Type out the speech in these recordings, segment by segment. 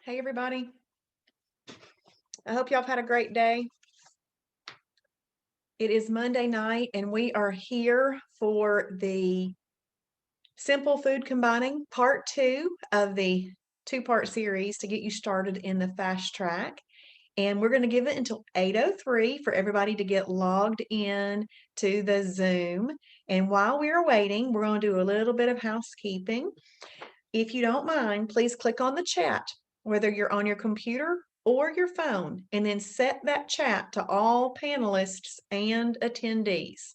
Hey, everybody. I hope y'all have had a great day. It is Monday night, and we are here for the Simple Food Combining part 2 of the two-part series to get you started in the fast track. And we're going to give it until 8:03 for everybody to get logged in to the Zoom. And while we're waiting, we're going to do a little bit of housekeeping. If you don't mind, please click on the chat, whether you're on your computer or your phone, and then set that chat to all panelists and attendees.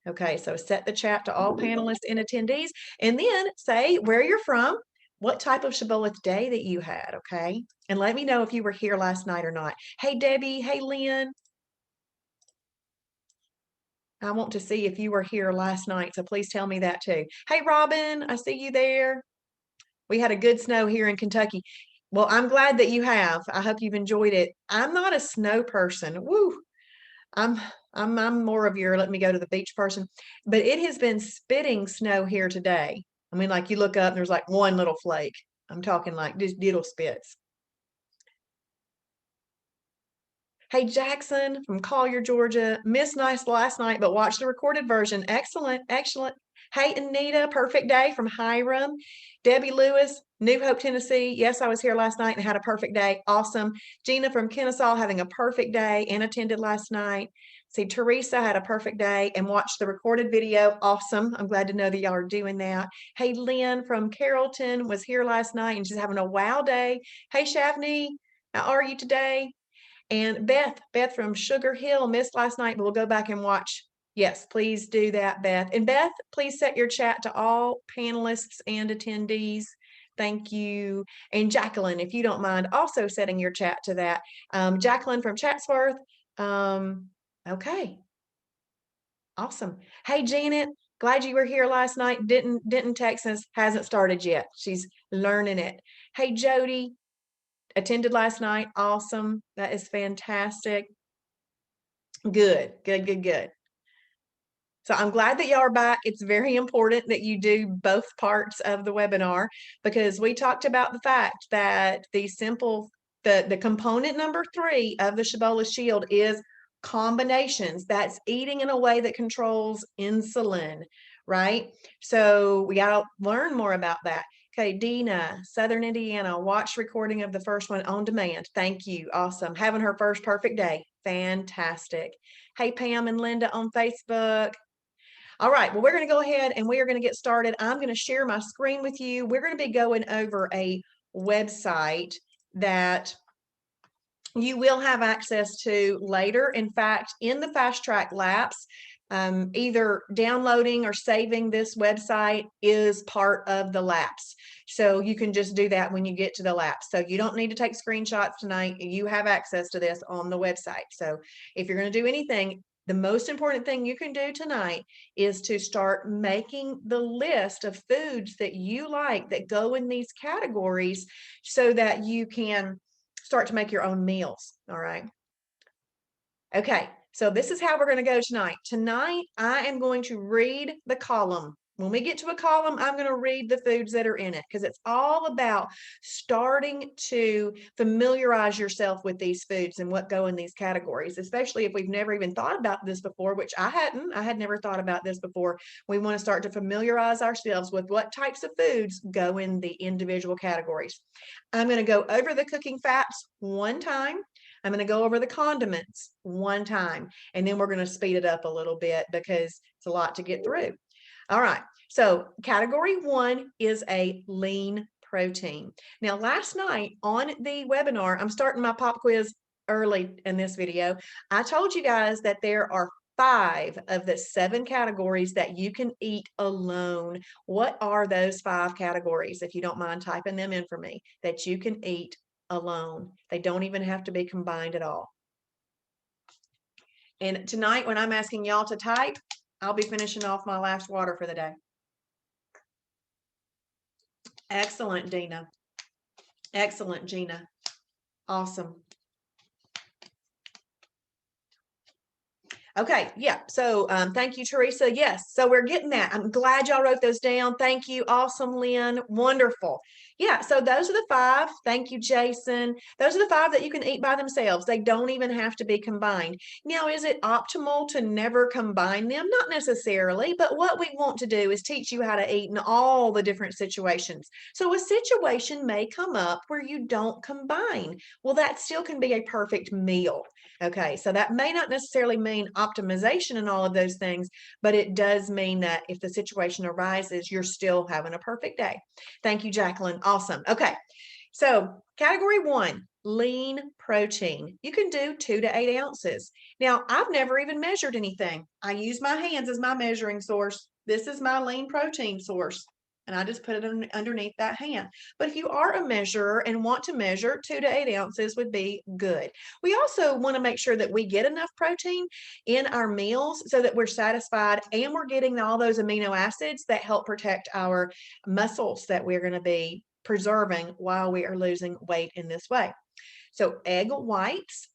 Okay, so set the chat to all panelists and attendees, and then say where you're from, what type of Shibboleth day that you had, okay? And let me know if you were here last night or not. Hey, Debbie. Hey, Lynn. I want to see if you were here last night, so please tell me that too. Hey, Robin, I see you there. We had a good snow here in Kentucky. Well, I'm glad that you have. I hope you've enjoyed it. I'm not a snow person. Woo. I'm I'm more of your let me go to the beach person. But it has been spitting snow here today. I mean, like you look up and there's like one little flake. I'm talking like just little spits. Hey, Jackson from Collier, Georgia. Missed nice last night, but watched the recorded version. Excellent, excellent. Hey, Anita, perfect day from Hiram. Debbie Lewis, New Hope, Tennessee. Yes, I was here last night and had a perfect day. Awesome. Gina from Kennesaw having a perfect day and attended last night. See, Teresa had a perfect day and watched the recorded video. Awesome. I'm glad to know that y'all are doing that. Hey, Lynn from Carrollton was here last night and she's having a wow day. Hey, Shavni, how are you today? And Beth from Sugar Hill missed last night, but we'll go back and watch. Yes, please do that, Beth. And Beth, please set your chat to all panelists and attendees. Thank you. And Jacqueline, if you don't mind also setting your chat to that. Jacqueline from Chatsworth. Okay. Awesome. Hey, Janet, glad you were here last night. Didn't text us, hasn't started yet. She's learning it. Hey, Jody, attended last night. Awesome. That is fantastic. Good, good, good, good. So I'm glad that y'all are back. It's very important that you do both parts of the webinar because we talked about the fact that the component number 3 of the Shibboleth Shield is combinations. That's eating in a way that controls insulin, right? So we got to learn more about that. Okay, Dina, Southern Indiana, watch recording of the first one on demand. Thank you. Awesome. Having her first perfect day. Fantastic. Hey, Pam and Linda on Facebook. All right, well, we're going to go ahead and we are going to get started. I'm going to share my screen with you. We're going to be going over a website that you will have access to later. In fact, in the Fast Track Laps, either downloading or saving this website is part of the laps. So you can just do that when you get to the laps. So you don't need to take screenshots tonight. You have access to this on the website. So if you're going to do anything, the most important thing you can do tonight is to start making the list of foods that you like that go in these categories so that you can start to make your own meals. All right. Okay. So this is how we're going to go tonight. Tonight, I am going to read the column. When we get to a column, I'm going to read the foods that are in it because it's all about starting to familiarize yourself with these foods and what go in these categories, especially if we've never even thought about this before, which I hadn't. I had never thought about this before. We want to start to familiarize ourselves with what types of foods go in the individual categories. I'm going to go over the cooking fats one time. I'm going to go over the condiments one time, and then we're going to speed it up a little bit because it's a lot to get through. All right. So category 1 is a lean protein. Now, last night on the webinar, I'm starting my pop quiz early in this video. I told you guys that there are 5 of the 7 categories that you can eat alone. What are those 5 categories? If you don't mind typing them in for me, that you can eat alone. They don't even have to be combined at all. And tonight, when I'm asking y'all to type, I'll be finishing off my last water for the day. Excellent, Dina. Excellent, Gina. Awesome. Okay, yeah. So thank you, Teresa. Yes, so we're getting that. I'm glad y'all wrote those down. Thank you. Awesome, Lynn. Wonderful. Yeah, so those are the five. Thank you, Jason. Those are the five that you can eat by themselves. They don't even have to be combined. Now, is it optimal to never combine them? Not necessarily, but what we want to do is teach you how to eat in all the different situations. So a situation may come up where you don't combine. Well, that still can be a perfect meal. Okay, so that may not necessarily mean optimization and all of those things, but it does mean that if the situation arises, you're still having a perfect day. Thank you, Jacqueline. Awesome. Okay, so category one, lean protein. You can do 2 to 8 ounces. Now, I've never even measured anything. I use my hands as my measuring source. This is my lean protein source. And I just put it underneath that hand. But if you are a measurer and want to measure, 2 to 8 ounces would be good. We also want to make sure that we get enough protein in our meals so that we're satisfied and we're getting all those amino acids that help protect our muscles that we're going to be preserving while we are losing weight in this way. So egg whites,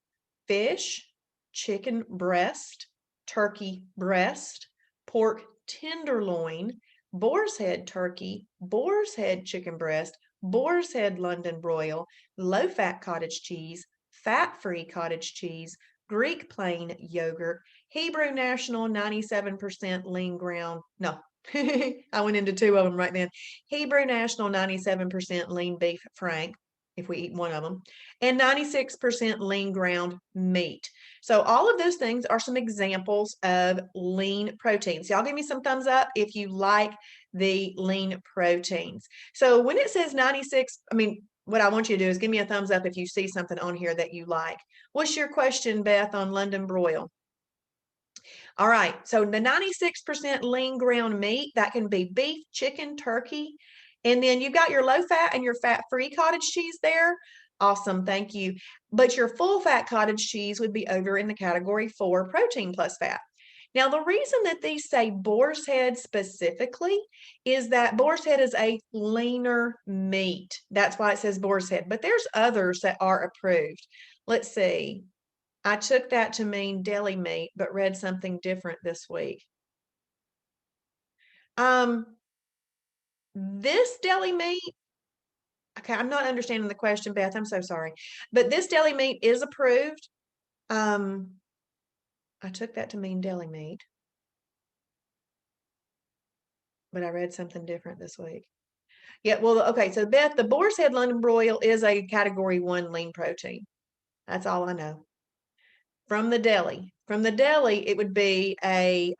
fish, chicken breast, turkey breast, pork tenderloin, boar's head turkey, boar's head chicken breast, boar's head London broil, low-fat cottage cheese, fat-free cottage cheese, Greek plain yogurt, Hebrew National 97% lean ground. No, I went into 2 of them right then. Hebrew National 97% lean beef frank, if we eat one of them, and 96% lean ground meat. So all of those things are some examples of lean proteins. Y'all give me some thumbs up if you like the lean proteins. So when it says 96, what I want you to do is give me a thumbs up if you see something on here that you like. What's your question, Beth, on London broil? All right, so the 96% lean ground meat, that can be beef, chicken, turkey, and then you've got your low fat and your fat-free cottage cheese there. Awesome, thank you. But your full fat cottage cheese would be over in the category 4, protein plus fat. Now, the reason that these say boar's head specifically is that boar's head is a leaner meat. That's why it says boar's head, but there's others that are approved. Let's see. I took that to mean deli meat, but read something different this week. This deli meat, okay, I'm not understanding the question, Beth. I'm so sorry. But this deli meat is approved. I took that to mean deli meat, but I read something different this week. Yeah, well, okay, so Beth, the boar's head London broil is a category 1 lean protein. That's all I know. From the deli. From the deli, it would be a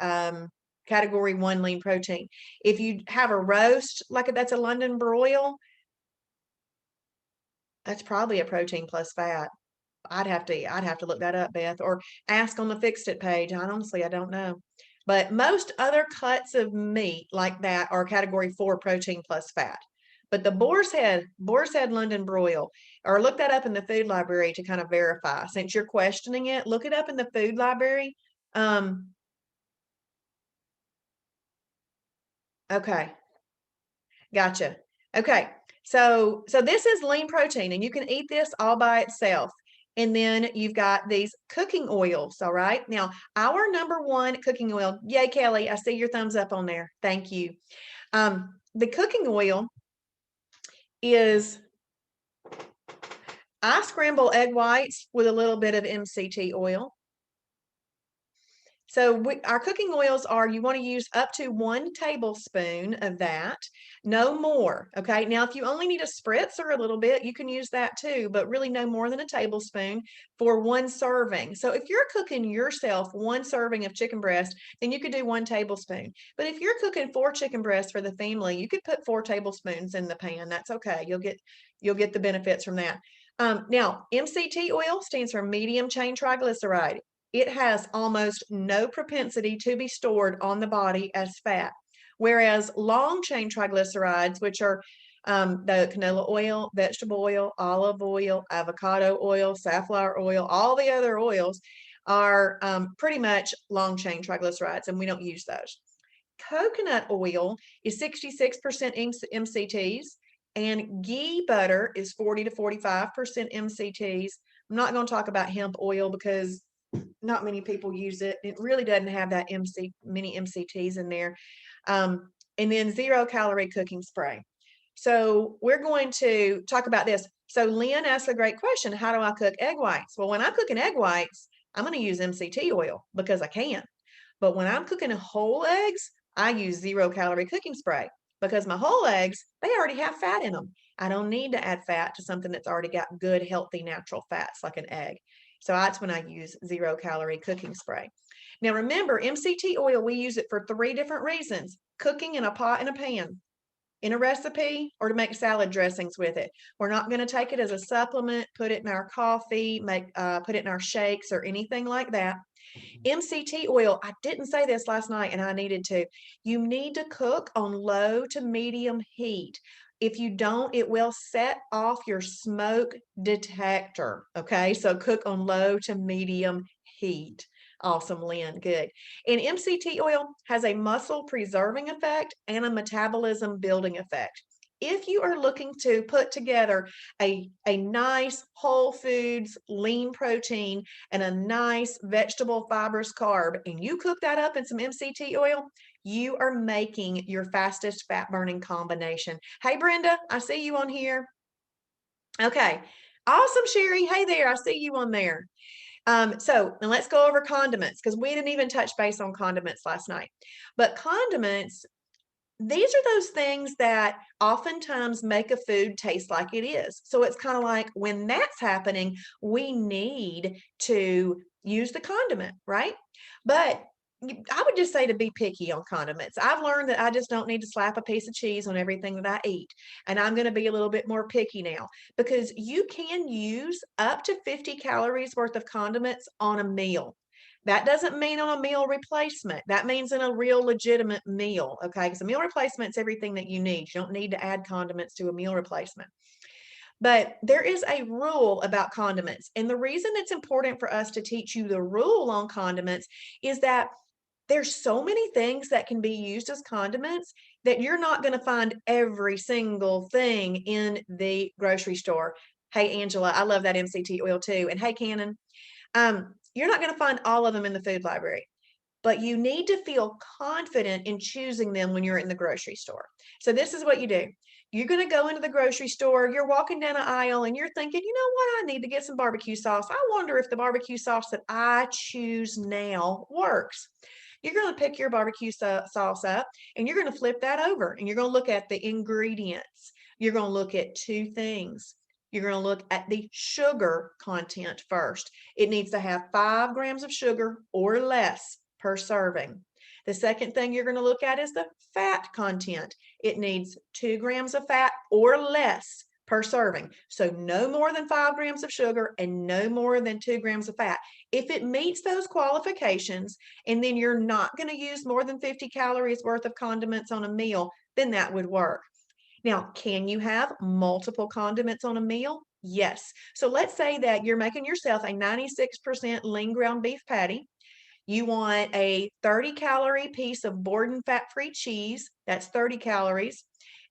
category 1 lean protein. If you have a roast, like that's a London broil, that's probably a protein plus fat. I'd have to look that up, Beth, or ask on the Fixed It page. I don't know. But most other cuts of meat like that are category 4 protein plus fat. But the boar's head London broil, or look that up in the food library to kind of verify. Since you're questioning it, look it up in the food library. Okay, gotcha. Okay, so this is lean protein, and you can eat this all by itself. And then you've got these cooking oils, all right? Now, our number 1 cooking oil, yay, Kelly, I see your thumbs up on there. Thank you. The cooking oil is, I scramble egg whites with a little bit of MCT oil. So our cooking oils are, you want to use up to 1 tablespoon of that, no more. Okay. Now, if you only need a spritz or a little bit, you can use that too, but really no more than a tablespoon for 1 serving. So if you're cooking yourself 1 serving of chicken breast, then you could do 1 tablespoon. But if you're cooking 4 chicken breasts for the family, you could put 4 tablespoons in the pan. That's okay. You'll get the benefits from that. Now, MCT oil stands for medium chain triglyceride. It has almost no propensity to be stored on the body as fat, whereas long chain triglycerides, which are the canola oil, vegetable oil, olive oil, avocado oil, safflower oil, all the other oils are pretty much long chain triglycerides, and we don't use those. Coconut oil is 66% MCTs, and ghee butter is 40 to 45% MCTs. I'm not going to talk about hemp oil because not many people use it. It really doesn't have that many MCTs in there. And then 0-calorie cooking spray. So we're going to talk about this. So Lynn asked a great question. How do I cook egg whites? Well, when I'm cooking egg whites, I'm going to use MCT oil because I can. But when I'm cooking whole eggs, I use 0-calorie cooking spray because my whole eggs, they already have fat in them. I don't need to add fat to something that's already got good, healthy, natural fats like an egg. So that's when I use 0-calorie cooking spray. Now remember, MCT oil, we use it for 3 different reasons: cooking in a pot and a pan, in a recipe, or to make salad dressings with it. We're not going to take it as a supplement, put it in our coffee, put it in our shakes or anything like that. MCT oil, I didn't say this last night and I needed to. You need to cook on low to medium heat. If you don't, it will set off your smoke detector. Okay, so cook on low to medium heat. Awesome, Lynn. Good. And MCT oil has a muscle preserving effect and a metabolism building effect. If you are looking to put together a nice whole foods lean protein and a nice vegetable fibrous carb, and you cook that up in some MCT oil, you are making your fastest fat burning combination. Hey, Brenda, I see you on here. Okay. Awesome, Sherry. Hey there. I see you on there. So and let's go over condiments because we didn't even touch base on condiments last night. But condiments, these are those things that oftentimes make a food taste like it is. So it's kind of like when that's happening, we need to use the condiment, right? But I would just say to be picky on condiments. I've learned that I just don't need to slap a piece of cheese on everything that I eat. And I'm going to be a little bit more picky now because you can use up to 50 calories worth of condiments on a meal. That doesn't mean on a meal replacement. That means in a real legitimate meal, okay? Because a meal replacement is everything that you need. You don't need to add condiments to a meal replacement. But there is a rule about condiments. And the reason it's important for us to teach you the rule on condiments is that there's so many things that can be used as condiments that you're not going to find every single thing in the grocery store. Hey, Angela, I love that MCT oil too. And hey, Cannon, you're not going to find all of them in the food library, but you need to feel confident in choosing them when you're in the grocery store. So this is what you do. You're going to go into the grocery store, you're walking down an aisle and you're thinking, you know what, I need to get some barbecue sauce. I wonder if the barbecue sauce that I choose now works. You're going to pick your barbecue sauce up and you're going to flip that over and you're going to look at the ingredients. You're going to look at 2 things. You're going to look at the sugar content first. It needs to have 5 grams of sugar or less per serving. The second thing you're going to look at is the fat content. It needs 2 grams of fat or less per serving. So no more than 5 grams of sugar and no more than 2 grams of fat. If it meets those qualifications, and then you're not going to use more than 50 calories worth of condiments on a meal, then that would work. Now, can you have multiple condiments on a meal? Yes. So let's say that you're making yourself a 96% lean ground beef patty. You want a 30-calorie piece of Borden fat-free cheese. That's 30 calories.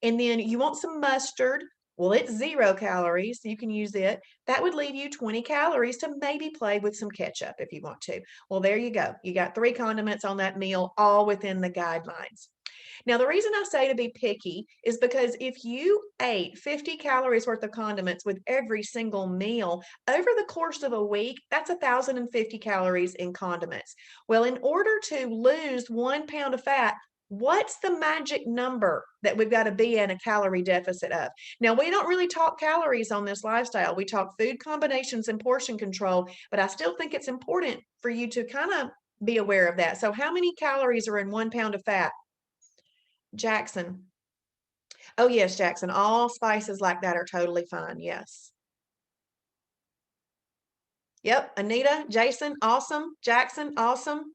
And then you want some mustard. Well, it's 0 calories. So you can use it. That would leave you 20 calories to maybe play with some ketchup if you want to. Well, there you go. You got 3 condiments on that meal, all within the guidelines. Now, the reason I say to be picky is because if you ate 50 calories worth of condiments with every single meal over the course of a week, that's 1,050 calories in condiments. Well, in order to lose 1 pound of fat, what's the magic number that we've got to be in a calorie deficit of? Now, we don't really talk calories on this lifestyle. We talk food combinations and portion control, but I still think it's important for you to kind of be aware of that. So how many calories are in 1 pound of fat? Jackson. Oh, yes, Jackson. All spices like that are totally fine. Yes. Yep. Anita, Jason, awesome. Jackson, awesome.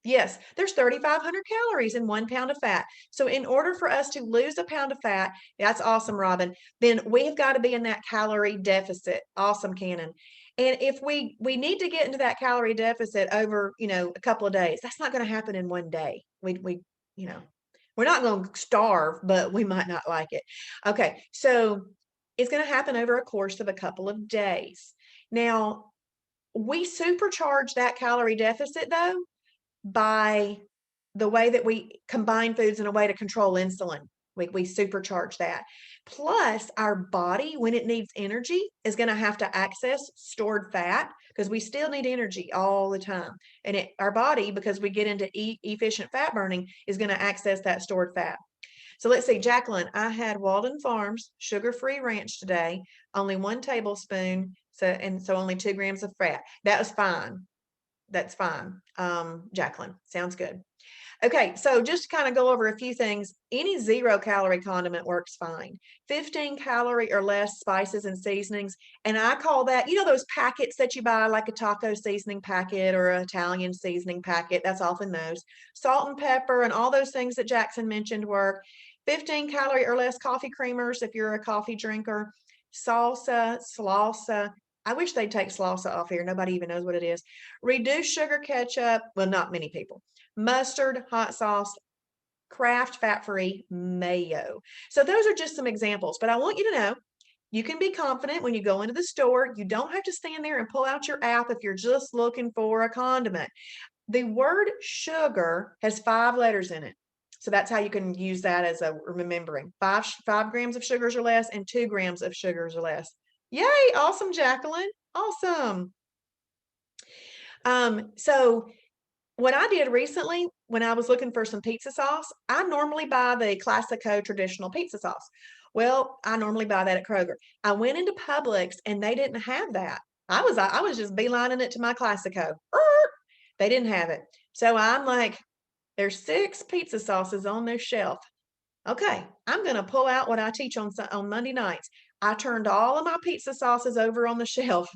Yes, there's 3,500 calories in 1 pound of fat. So in order for us to lose a pound of fat, that's awesome, Robin, then we've got to be in that calorie deficit. Awesome, Cannon. And if we need to get into that calorie deficit over, a couple of days, that's not going to happen in one day. You know, we're not going to starve, but we might not like it. Okay, so it's going to happen over a course of a couple of days. Now, We supercharge that calorie deficit though by the way that we combine foods in a way to control insulin. We supercharge that. Plus, our body, when it needs energy, is going to have to access stored fat because we still need energy all the time. And our body, because we get into efficient fat burning, is going to access that stored fat. So let's see, Jacqueline, I had Walden Farms sugar-free ranch today, only 1 tablespoon, so only 2 grams of fat. That was fine. That's fine. Jacqueline, sounds good. Okay, so just to kind of go over a few things, any 0-calorie condiment works fine. 15 calorie or less spices and seasonings. And I call that, those packets that you buy, like a taco seasoning packet or an Italian seasoning packet, that's often those. Salt and pepper and all those things that Jackson mentioned work. 15 calorie or less coffee creamers if you're a coffee drinker. Salsa, salsa. I wish they'd take salsa off here. Nobody even knows what it is. Reduced sugar ketchup. Well, not many people. Mustard, hot sauce, Kraft fat-free mayo. So those are just some examples, but I want you to know you can be confident when you go into the store. You don't have to stand there and pull out your app if you're just looking for a condiment. The word sugar has 5 letters in it. So that's how you can use that as a remembering. 5 grams of sugars or less and 2 grams of sugars or less. Yay, awesome, Jacqueline. Awesome. So what I did recently when I was looking for some pizza sauce, I normally buy the Classico traditional pizza sauce. Well, I normally buy that at Kroger. I went into Publix and they didn't have that. I was just beelining it to my Classico. They didn't have it. So I'm like, there's 6 pizza sauces on this shelf. Okay, I'm going to pull out what I teach on Monday nights. I turned all of my pizza sauces over on the shelf,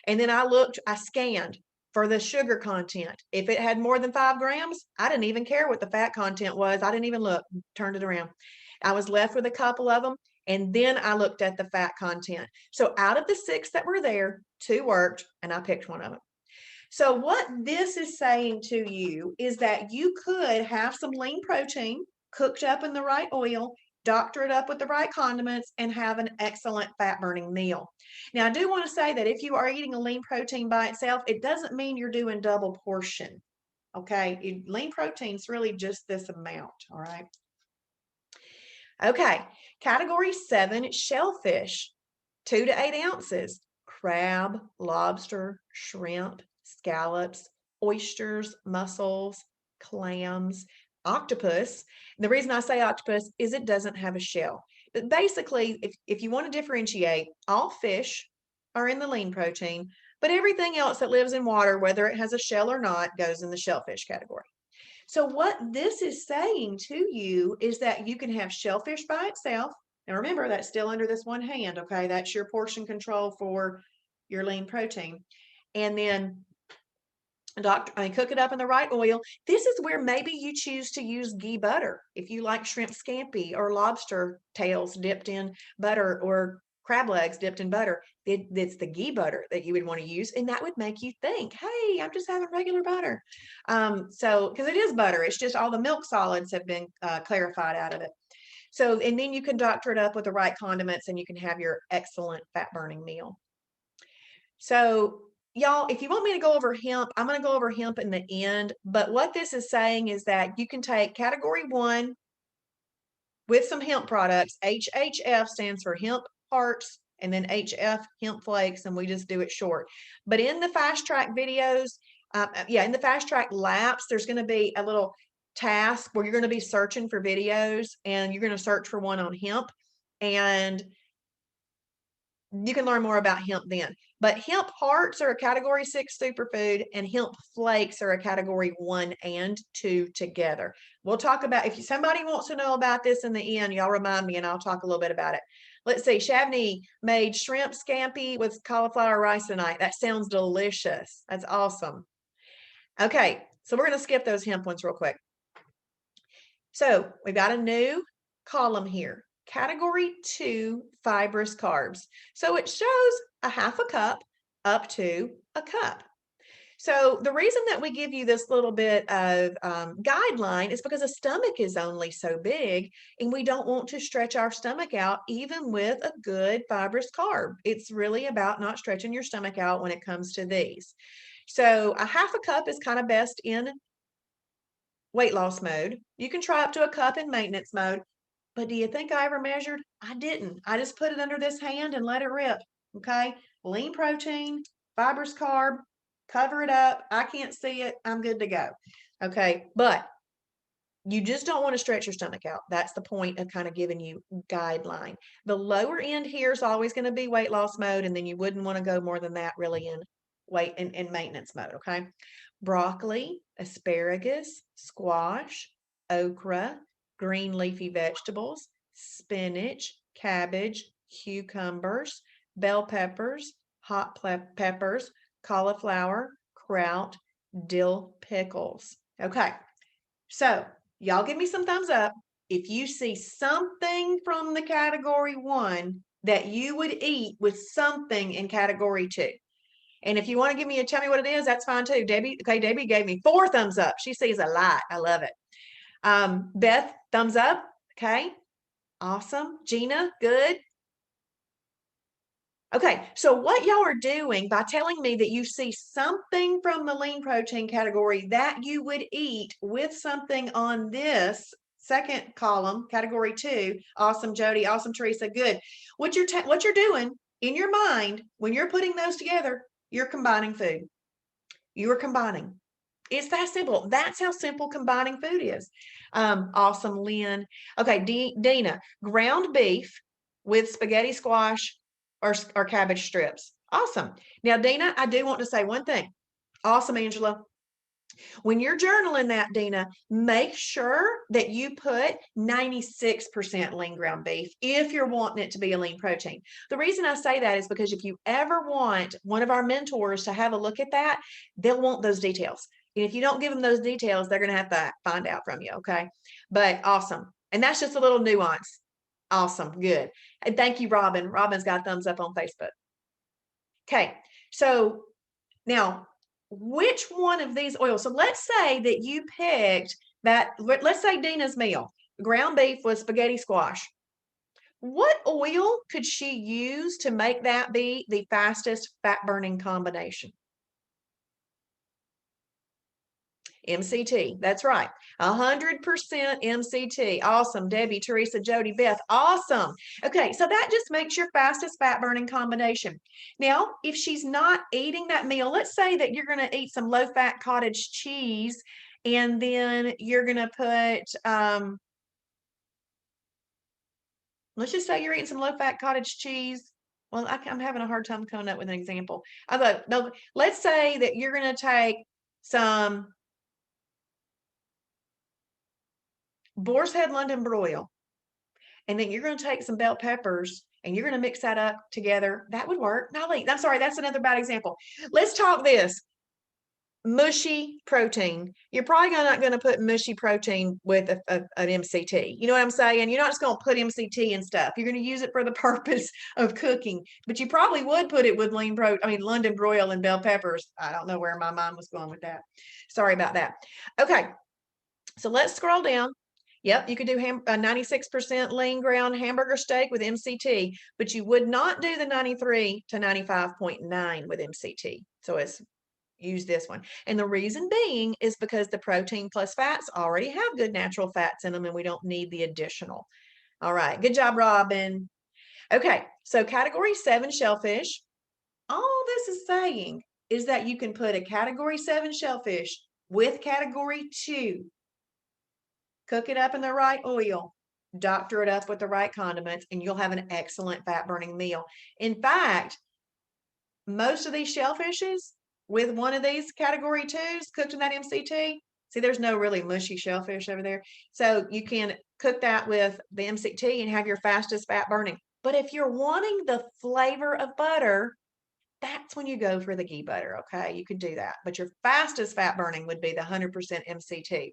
and then I scanned for the sugar content. If it had more than 5 grams, I didn't even care what the fat content was. I didn't even look, turned it around. I was left with a couple of them, and then I looked at the fat content. So out of the 6 that were there, 2 worked, and I picked one of them. So what this is saying to you is that you could have some lean protein cooked up in the right oil, doctor it up with the right condiments, and have an excellent fat burning meal. Now, I do want to say that if you are eating a lean protein by itself, it doesn't mean you're doing double portion. Okay, lean protein is really just this amount. All right. Okay, category 7, shellfish, 2 to 8 ounces, crab, lobster, shrimp, scallops, oysters, mussels, clams, octopus. And the reason I say octopus is it doesn't have a shell. But basically, if you want to differentiate, all fish are in the lean protein, but everything else that lives in water, whether it has a shell or not, goes in the shellfish category. So what this is saying to you is that you can have shellfish by itself. And remember, that's still under this one hand, okay? That's your portion control for your lean protein. And then cook it up in the right oil. This is where maybe you choose to use ghee butter. If you like shrimp scampi or lobster tails dipped in butter or crab legs dipped in butter, it's the ghee butter that you would want to use, and that would make you think, hey, I'm just having regular butter. So because it is butter, it's just all the milk solids have been clarified out of it. So, and then you can doctor it up with the right condiments and you can have your excellent fat burning meal. So y'all, if you want me to go over hemp, I'm going to go over hemp in the end. But what this is saying is that you can take category 1 with some hemp products. HHF stands for hemp hearts, and then HF hemp flakes, and we just do it short. But in the fast track videos, in the fast track laps, there's going to be a little task where you're going to be searching for videos, and you're going to search for one on hemp, and you can learn more about hemp then. But hemp hearts are a category 6 superfood, and hemp flakes are a category 1 and 2 together. We'll talk about, if somebody wants to know about this in the end, y'all remind me and I'll talk a little bit about it. Let's see, Shavni made shrimp scampi with cauliflower rice tonight. That sounds delicious. That's awesome. Okay, so we're going to skip those hemp ones real quick. So we've got a new column here. Category 2, fibrous carbs. So it shows a half a cup up to a cup. So the reason that we give you this little bit of guideline is because a stomach is only so big, and we don't want to stretch our stomach out even with a good fibrous carb. It's really about not stretching your stomach out when it comes to these. So a half a cup is kind of best in weight loss mode. You can try up to a cup in maintenance mode. But do you think I ever measured? I didn't. I just put it under this hand and let it rip. Okay. Lean protein, fibrous carb, cover it up. I can't see it. I'm good to go. Okay. But you just don't want to stretch your stomach out. That's the point of kind of giving you guideline. The lower end here is always going to be weight loss mode, and then you wouldn't want to go more than that really in weight in maintenance mode. Okay. Broccoli, asparagus, squash, okra, green leafy vegetables, spinach, cabbage, cucumbers, bell peppers, hot peppers, cauliflower, kraut, dill pickles. Okay. So y'all give me some thumbs up if you see something from the category 1 that you would eat with something in category 2. And if you want to give me tell me what it is, that's fine too. Debbie, okay, Debbie gave me 4 thumbs up. She sees a lot. I love it. Beth, thumbs up. Okay, awesome. Gina, good. Okay, so what y'all are doing by telling me that you see something from the lean protein category that you would eat with something on this second column, category 2. Awesome, Jody. Awesome, Teresa. Good. What you're doing in your mind when you're putting those together, you're combining food. You are combining. It's that simple. That's how simple combining food is. Awesome, Lynn. Okay, Dina, ground beef with spaghetti squash or cabbage strips. Awesome. Now, Dina, I do want to say one thing. Awesome, Angela. When you're journaling that, Dina, make sure that you put 96% lean ground beef if you're wanting it to be a lean protein. The reason I say that is because if you ever want one of our mentors to have a look at that, they'll want those details. And if you don't give them those details, they're going to have to find out from you. Okay. But awesome. And that's just a little nuance. Awesome. Good. And thank you, Robin. Robin's got a thumbs up on Facebook. Okay. So now, which one of these oils? So let's say that you picked that, let's say Dina's meal, ground beef with spaghetti squash. What oil could she use to make that be the fastest fat burning combination? MCT. That's right. 100% MCT. Awesome. Debbie, Teresa, Jody, Beth. Awesome. Okay. So that just makes your fastest fat burning combination. Now, if she's not eating that meal, let's say that you're going to eat some low fat cottage cheese, and then you're going to put, let's just say you're eating some low fat cottage cheese. Well, I'm having a hard time coming up with an example. No, let's say that you're going to take some boar's head London broil, and then you're going to take some bell peppers and you're going to mix that up together. That would work. No, I'm sorry, that's another bad example. Let's talk this mushy protein. You're probably not going to put mushy protein with an MCT. You know what I'm saying? You're not just going to put MCT and stuff. You're going to use it for the purpose of cooking, but you probably would put it with London broil and bell peppers. I don't know where my mind was going with that. Sorry about that. Okay, so let's scroll down. Yep, you could do 96% lean ground hamburger steak with MCT, but you would not do the 93 to 95.9 with MCT. So it's use this one. And the reason being is because the protein plus fats already have good natural fats in them, and we don't need the additional. All right, good job, Robin. Okay, so category 7 shellfish. All this is saying is that you can put a category 7 shellfish with category 2, cook it up in the right oil, doctor it up with the right condiments, and you'll have an excellent fat burning meal. In fact, most of these shellfishes with one of these category 2s cooked in that MCT, see, there's no really mushy shellfish over there. So you can cook that with the MCT and have your fastest fat burning. But if you're wanting the flavor of butter, that's when you go for the ghee butter. Okay, you could do that. But your fastest fat burning would be the 100% MCT.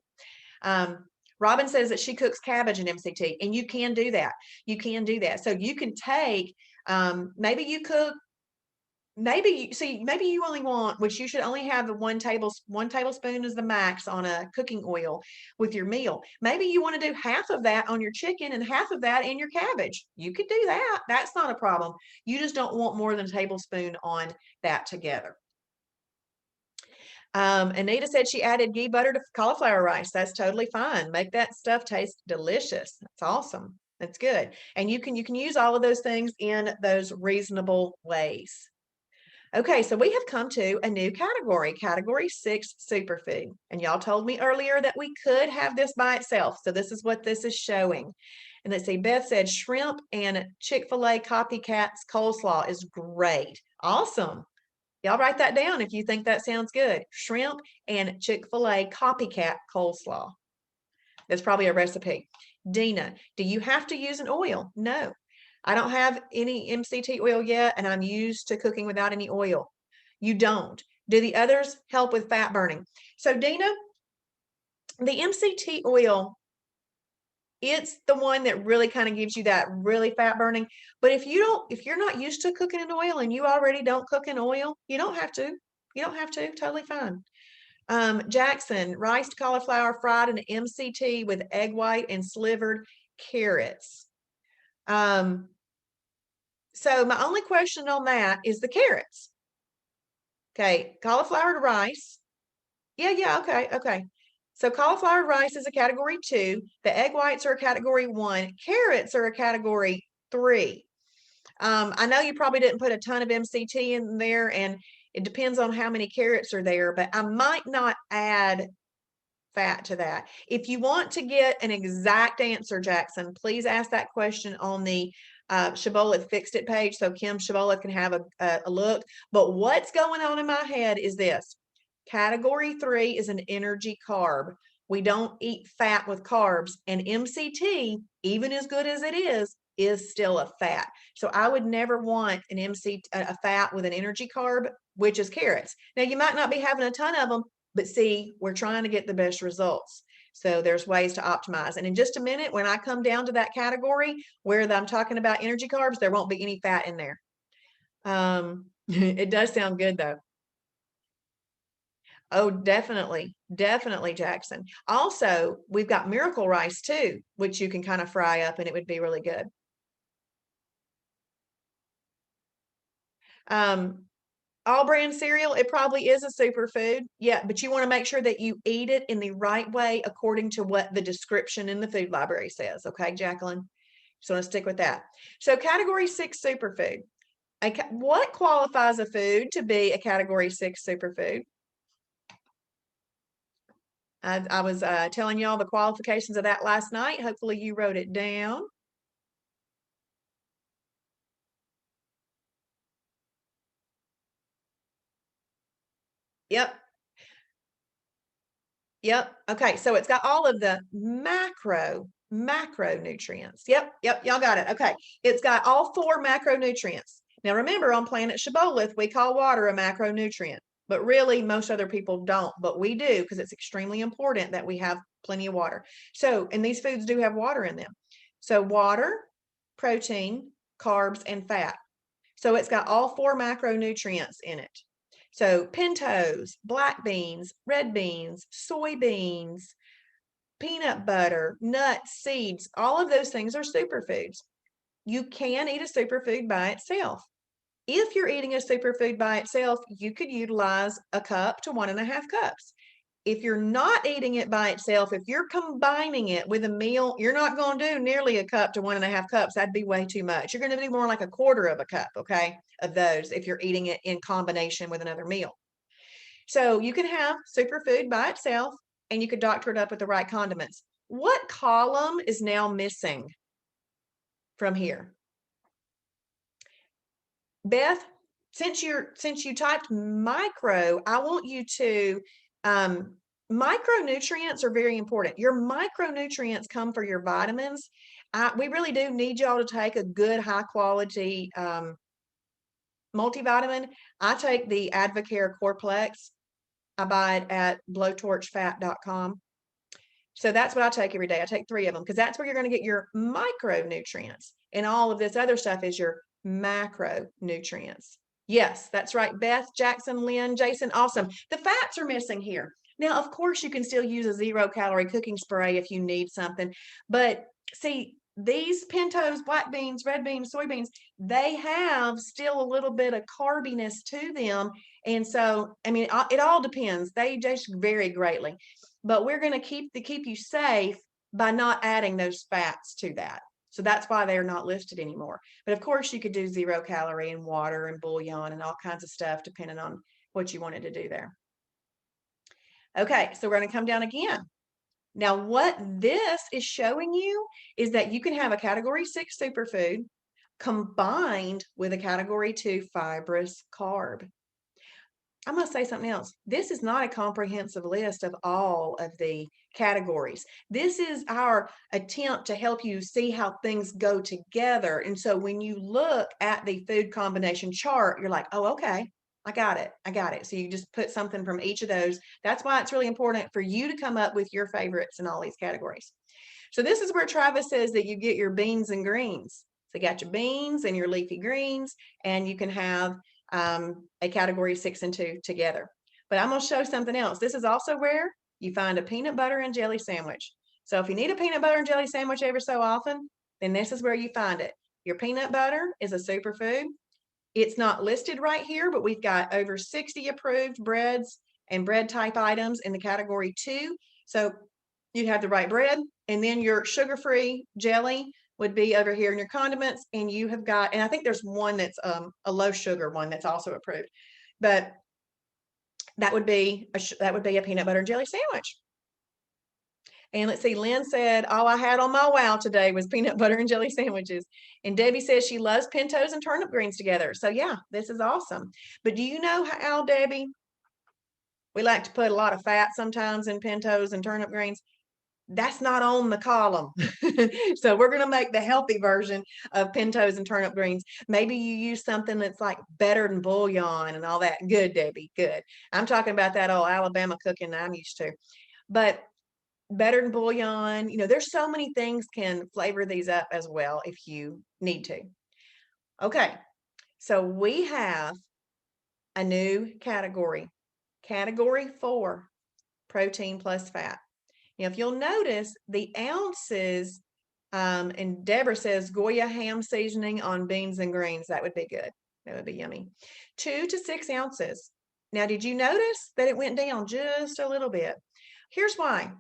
Robin says that she cooks cabbage in MCT, and you can do that. You can do that. So you can take, maybe you cook maybe maybe you only want, which you should only have the one tablespoon is the max on a cooking oil with your meal. Maybe you want to do half of that on your chicken and half of that in your cabbage. You could do that. That's not a problem. You just don't want more than a tablespoon on that together. Anita said she added ghee butter to cauliflower rice. That's totally fine. Make that stuff taste delicious. That's awesome. That's good. And you can use all of those things in those reasonable ways. Okay, so we have come to a new category, category 6, superfood. And y'all told me earlier that we could have this by itself. So this is what this is showing. And let's see, Beth said shrimp and Chick-fil-A copycats coleslaw is great. Awesome. Y'all write that down if you think that sounds good. Shrimp and Chick-fil-A copycat coleslaw. That's probably a recipe. Dina, do you have to use an oil? No. I don't have any MCT oil yet, and I'm used to cooking without any oil. You don't. Do the others help with fat burning? So Dina, the MCT oil, it's the one that really kind of gives you that really fat burning. But if you're not used to cooking in oil and you already don't cook in oil, you don't have to. You don't have to. Totally fine. Jackson, riced cauliflower fried in MCT with egg white and slivered carrots. So my only question on that is the carrots. Okay, cauliflower to rice. Yeah, okay. So cauliflower rice is a category 2. The egg whites are a category 1. Carrots are a category 3. I know you probably didn't put a ton of MCT in there, and it depends on how many carrots are there, but I might not add fat to that. If you want to get an exact answer, Jackson, please ask that question on the Shibboleth Fixed It page so Kim Shibboleth can have a look. But what's going on in my head is this. Category 3 is an energy carb. We don't eat fat with carbs, and MCT, even as good as it is still a fat. So I would never want a fat with an energy carb, which is carrots. Now you might not be having a ton of them, but see, we're trying to get the best results. So there's ways to optimize. And in just a minute, when I come down to that category where I'm talking about energy carbs, there won't be any fat in there. It does sound good though. Oh, definitely. Definitely, Jackson. Also, we've got miracle rice too, which you can kind of fry up and it would be really good. All brand cereal, it probably is a superfood. Yeah, but you want to make sure that you eat it in the right way according to what the description in the food library says. Okay, Jacqueline? So let's stick with that. So category 6 superfood. What qualifies a food to be a category 6 superfood? I was telling y'all the qualifications of that last night. Hopefully you wrote it down. Yep. Yep. Okay. So it's got all of the macronutrients. Yep. Y'all got it. Okay. It's got all 4 macronutrients. Now remember, on planet Shibboleth, we call water a macronutrient, but really most other people don't, but we do because it's extremely important that we have plenty of water. So, and these foods do have water in them. So water, protein, carbs, and fat. So it's got all 4 macronutrients in it. So pintos, black beans, red beans, soybeans, peanut butter, nuts, seeds, all of those things are superfoods. You can eat a superfood by itself. If you're eating a superfood by itself, you could utilize a cup to 1.5 cups. If you're not eating it by itself, if you're combining it with a meal, you're not going to do nearly a cup to 1.5 cups. That'd be way too much. You're going to do more like 1/4 of a cup, okay, of those if you're eating it in combination with another meal. So you can have superfood by itself and you could doctor it up with the right condiments. What column is now missing from here? Beth, since you typed micro, I want you to micronutrients are very important. Your micronutrients come for your vitamins. We really do need y'all to take a good high quality multivitamin. I take the Advocare Coreplex. I buy it at blowtorchfat.com. So that's what I take every day. I take 3 of them because that's where you're going to get your micronutrients. And all of this other stuff is your macronutrients. Yes, that's right. Beth, Jackson, Lynn, Jason, awesome. The fats are missing here. Now, of course, you can still use a 0-calorie cooking spray if you need something. But see, these pintos, black beans, red beans, soybeans, they have still a little bit of carbiness to them. And so, I mean, it all depends. They just vary greatly. But we're going to keep you safe by not adding those fats to that. So that's why they're not listed anymore. But of course, you could do 0-calorie and water and bouillon and all kinds of stuff depending on what you wanted to do there. Okay, so we're going to come down again. Now, what this is showing you is that you can have a category 6 superfood combined with a category 2 fibrous carb. I'm going to say something else. This is not a comprehensive list of all of the categories. This is our attempt to help you see how things go together. And so when you look at the food combination chart, you're like, oh, okay, I got it. I got it. So you just put something from each of those. That's why it's really important for you to come up with your favorites in all these categories. So this is where Travis says that you get your beans and greens. So you got your beans and your leafy greens, and you can have a category 6 and 2 together. But I'm going to show something else. This is also where you find a peanut butter and jelly sandwich. So if you need a peanut butter and jelly sandwich every so often, then this is where you find it. Your peanut butter is a superfood. It's not listed right here, but we've got over 60 approved breads and bread type items in the category 2. So you'd have the right bread, and then your sugar-free jelly would be over here in your condiments, and you have got, and I think there's one that's a low sugar one that's also approved, but that would be a peanut butter and jelly sandwich. And let's see, Lynn said, all I had on my wow today was peanut butter and jelly sandwiches. And Debbie says she loves pintos and turnip greens together. So yeah, this is awesome. But do you know how, Debbie, we like to put a lot of fat sometimes in pintos and turnip greens? That's not on the column. So we're going to make the healthy version of pintos and turnip greens. Maybe you use something that's like better than bouillon and all that. Good, Debbie, good. I'm talking about that old Alabama cooking I'm used to. But better than bouillon, there's so many things can flavor these up as well if you need to. Okay, so we have a new category. Category 4, protein plus fat. Now, if you'll notice, the ounces, and Deborah says Goya ham seasoning on beans and greens. That would be good. That would be yummy. 2 to 6 ounces. Now, did you notice that it went down just a little bit? Here's why.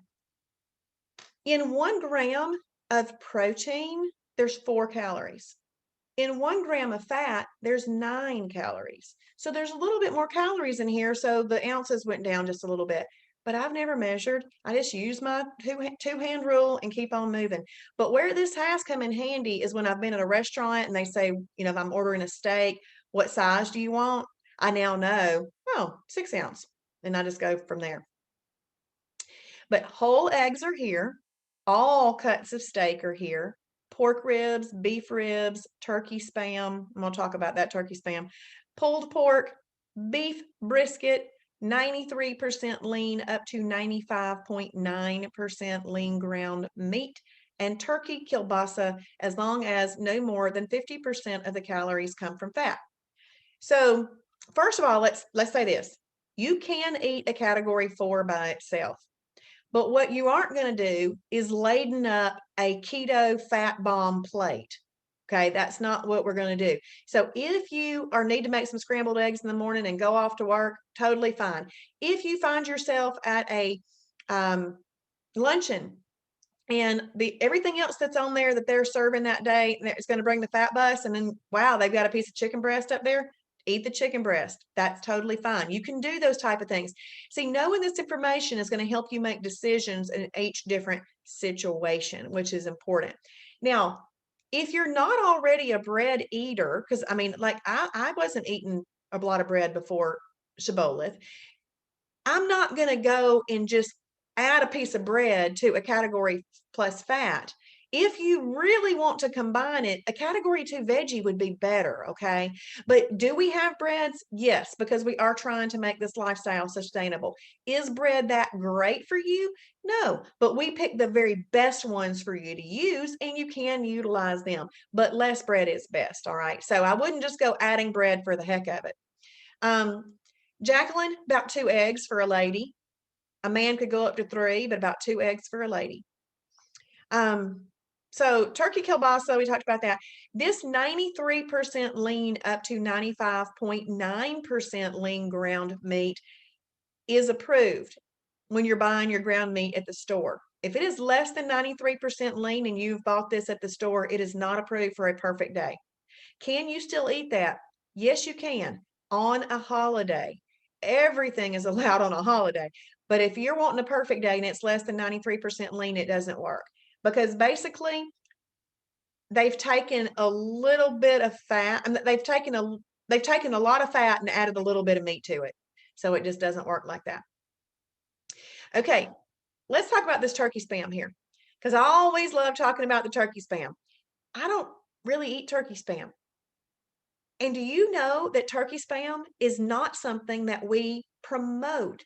In 1 gram of protein, there's 4 calories. In 1 gram of fat, there's 9 calories. So there's a little bit more calories in here. So the ounces went down just a little bit. But I've never measured. I just use my two-hand rule and keep on moving. But where this has come in handy is when I've been at a restaurant and they say, if I'm ordering a steak, what size do you want? I now know, 6 ounce. And I just go from there. But whole eggs are here. All cuts of steak are here. Pork ribs, beef ribs, turkey spam. I'm going to talk about that turkey spam. Pulled pork, beef brisket, 93% lean up to 95.9% lean ground meat, and turkey kielbasa, as long as no more than 50% of the calories come from fat. So first of all, let's say this. You can eat a category 4 by itself. But what you aren't going to do is laden up a keto fat bomb plate. Okay, that's not what we're going to do. So if you need to make some scrambled eggs in the morning and go off to work, totally fine. If you find yourself at a luncheon and everything else that's on there that they're serving that day, it's going to bring the fat bus, and then, wow, they've got a piece of chicken breast up there. Eat the chicken breast. That's totally fine. You can do those type of things. See, knowing this information is going to help you make decisions in each different situation, which is important. Now, if you're not already a bread eater, because I wasn't eating a lot of bread before Shibboleth, I'm not going to go and just add a piece of bread to a category plus fat If you really want to combine it, a category 2 veggie would be better, okay? But do we have breads? Yes, because we are trying to make this lifestyle sustainable. Is bread that great for you? No, but we pick the very best ones for you to use and you can utilize them, but less bread is best, all right? So I wouldn't just go adding bread for the heck of it. Jacqueline, about 2 eggs for a lady. A man could go up to 3, but about 2 eggs for a lady. So turkey kielbasa, we talked about that. This 93% lean up to 95.9% lean ground meat is approved when you're buying your ground meat at the store. If it is less than 93% lean and you've bought this at the store, it is not approved for a perfect day. Can you still eat that? Yes, you can on a holiday. Everything is allowed on a holiday. But if you're wanting a perfect day and it's less than 93% lean, it doesn't work. Because basically, they've taken a little bit of fat, and they've taken a lot of fat and added a little bit of meat to it. So it just doesn't work like that. Okay, let's talk about this turkey spam here. Because I always love talking about the turkey spam. I don't really eat turkey spam. And do you know that turkey spam is not something that we promote?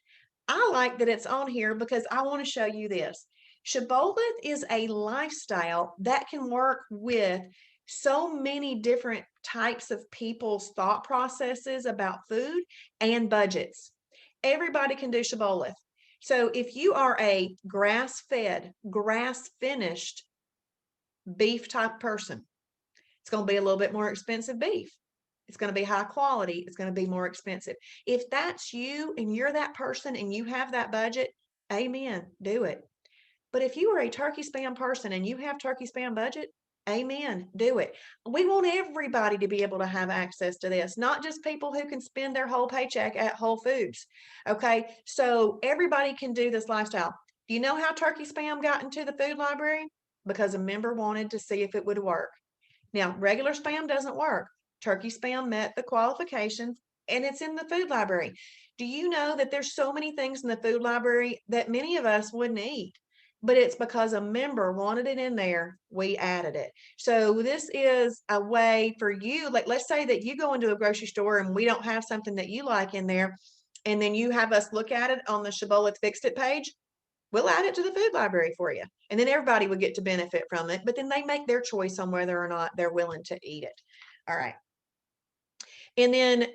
I like that it's on here because I want to show you this. Shibboleth is a lifestyle that can work with so many different types of people's thought processes about food and budgets. Everybody can do Shibboleth. So if you are a grass-fed, grass-finished beef type person, it's going to be a little bit more expensive beef. It's going to be high quality. It's going to be more expensive. If that's you and you're that person and you have that budget, amen, do it. But if you are a turkey spam person and you have turkey spam budget, amen, do it. We want everybody to be able to have access to this, not just people who can spend their whole paycheck at Whole Foods. Okay, so everybody can do this lifestyle. Do you know how turkey spam got into the food library? Because a member wanted to see if it would work. Now, regular spam doesn't work. Turkey spam met the qualifications and it's in the food library. Do you know that there's so many things in the food library that many of us wouldn't eat? But it's because a member wanted it in there, we added it. So this is a way for you, like let's say that you go into a grocery store and we don't have something that you like in there, and then you have us look at it on the Shibboleth Fixed It page. We'll add it to the food library for you. And then everybody would get to benefit from it. But then they make their choice on whether or not they're willing to eat it. All right. And then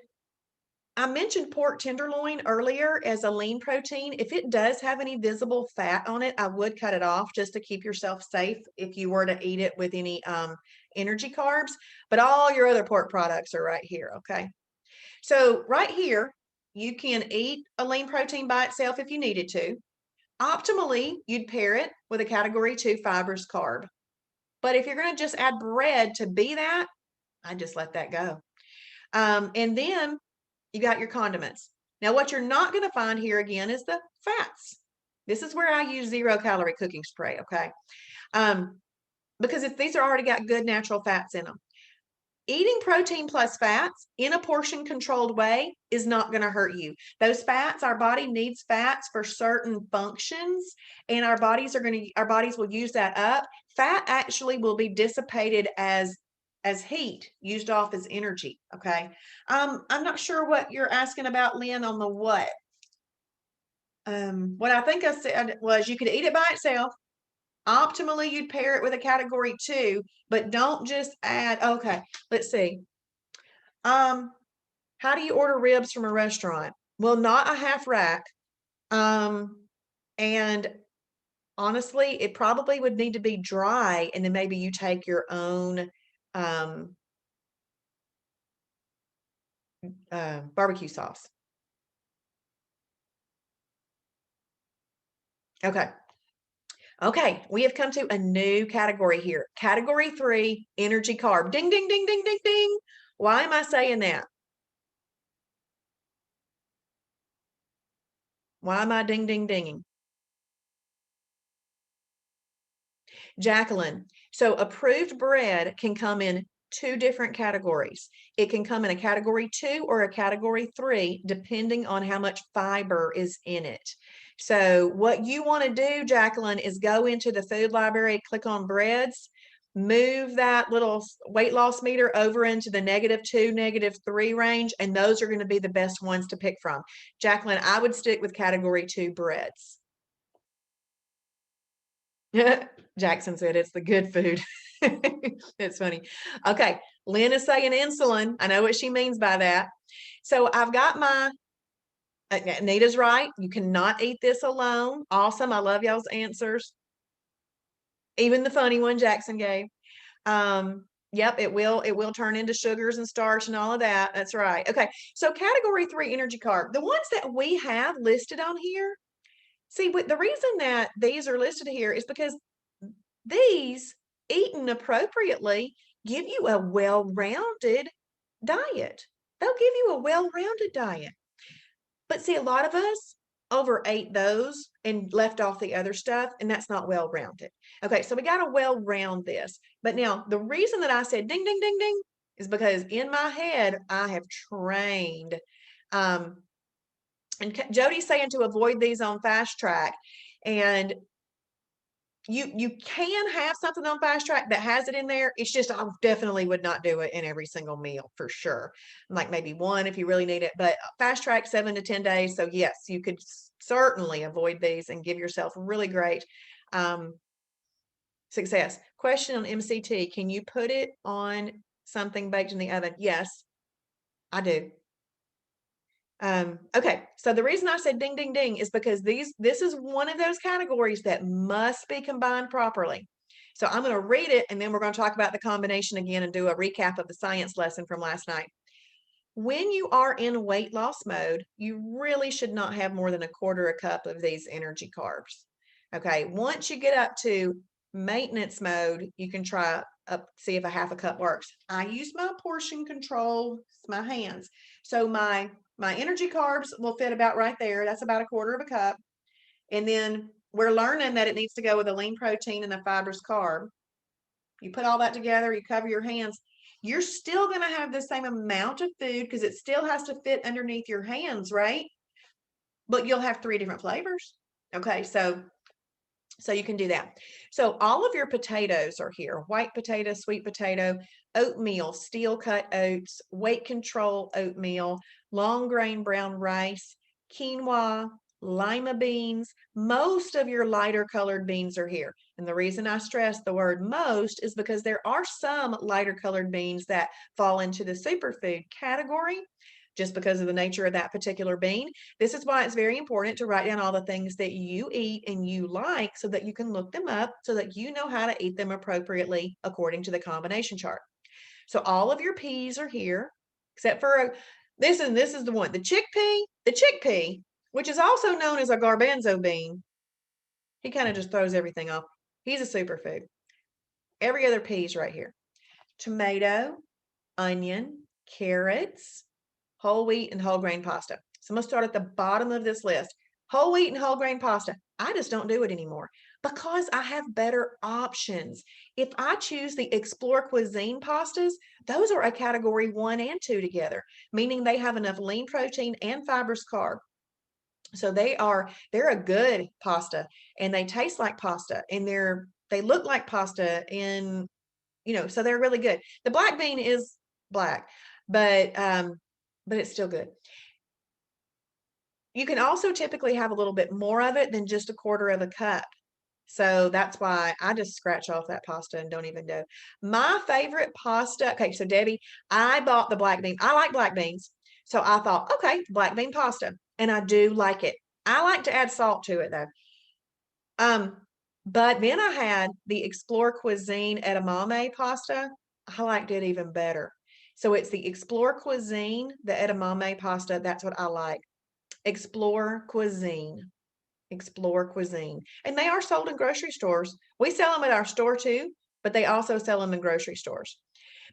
I mentioned pork tenderloin earlier as a lean protein. If it does have any visible fat on it, I would cut it off just to keep yourself safe if you were to eat it with any energy carbs. But all your other pork products are right here, okay? So right here, you can eat a lean protein by itself if you needed to. Optimally, you'd pair it with a category 2 fibrous carb. But if you're going to just add bread to be that, I just let that go. And then you got your condiments. Now, what you're not going to find here again is the fats. This is where I use 0-calorie cooking spray, okay? Because if these are already got good natural fats in them. Eating protein plus fats in a portion controlled way is not going to hurt you. Those fats, our body needs fats for certain functions, and our bodies will use that up. Fat actually will be dissipated as heat, used off as energy. Okay. I'm not sure what you're asking about, Lynn, on the what. What I think I said was you could eat it by itself. Optimally, you'd pair it with a category 2, but don't just add, okay, let's see. How do you order ribs from a restaurant? Well, not a half rack. And honestly, it probably would need to be dry, and then maybe you take your own barbecue sauce. Okay. Okay, we have come to a new category here. Category 3, energy carb. Ding, ding, ding, ding, ding, ding. Why am I saying that? Why am I ding, ding, dinging? Jacqueline, so approved bread can come in two different categories. It can come in a category 2 or a category 3, depending on how much fiber is in it. So what you want to do, Jacqueline, is go into the food library, click on breads, move that little weight loss meter over into the -2, -3 range, and those are going to be the best ones to pick from. Jacqueline, I would stick with category 2 breads. Jackson said it's the good food. It's funny. Okay, Lynn is saying insulin. I know what she means by that. So I've got my Anita's right. You cannot eat this alone. Awesome. I love y'all's answers. Even the funny one Jackson gave. Yep, it will turn into sugars and starch and all of that. That's right. Okay. So category 3 energy carb, the ones that we have listed on here. See, the reason that these are listed here is because these, eaten appropriately, give you a well-rounded diet. They'll give you a well-rounded diet. But see, a lot of us overate those and left off the other stuff, and that's not well-rounded. Okay, so we got to well-round this. But now, the reason that I said ding, ding, ding, ding is because in my head, I have trained. And Jody's saying to avoid these on fast track. And you can have something on fast track that has it in there. It's just I definitely would not do it in every single meal for sure. Like maybe one if you really need it, but fast track 7 to 10 days. So yes, you could certainly avoid these and give yourself really great success. Question on MCT: can you put it on something baked in the oven? Yes, I do. Okay, so the reason I said ding, ding, ding is because this is one of those categories that must be combined properly. So I'm going to read it, and then we're going to talk about the combination again and do a recap of the science lesson from last night. When you are in weight loss mode, you really should not have more than 1/4 cup of these energy carbs. Okay, once you get up to maintenance mode, you can try up, see if a 1/2 cup works. I use my portion control, it's my hands. So my energy carbs will fit about right there. That's about 1/4 cup. And then we're learning that it needs to go with a lean protein and a fibrous carb. You put all that together, you cover your hands. You're still going to have the same amount of food because it still has to fit underneath your hands, right? But you'll have 3 different flavors. Okay, so you can do that. So all of your potatoes are here: white potato, sweet potato, oatmeal, steel cut oats, weight control oatmeal, long grain brown rice, quinoa, lima beans. Most of your lighter colored beans are here. And the reason I stress the word most is because there are some lighter colored beans that fall into the superfood category just because of the nature of that particular bean. This is why it's very important to write down all the things that you eat and you like so that you can look them up so that you know how to eat them appropriately according to the combination chart. So all of your peas are here, except for this, and this is the one, the chickpea, which is also known as a garbanzo bean. He kind of just throws everything off. He's a superfood. Every other pea is right here. Tomato, onion, carrots, whole wheat, and whole grain pasta. So I'm going to start at the bottom of this list. Whole wheat and whole grain pasta. I just don't do it anymore because I have better options. If I choose the Explore Cuisine pastas, those are a category 1 and 2 together, meaning they have enough lean protein and fibrous carb. So they're a good pasta, and they taste like pasta, and they look like pasta, and so they're really good. The black bean is black, but it's still good. You can also typically have a little bit more of it than just 1/4 cup. So that's why I just scratch off that pasta and don't even do. My favorite pasta, okay, so Debbie, I bought the black bean. I like black beans. So I thought, okay, black bean pasta. And I do like it. I like to add salt to it though. But then I had the Explore Cuisine edamame pasta. I liked it even better. So it's the Explore Cuisine, the edamame pasta. That's what I like. Explore Cuisine. Explore Cuisine. And they are sold in grocery stores. We sell them at our store too, but they also sell them in grocery stores.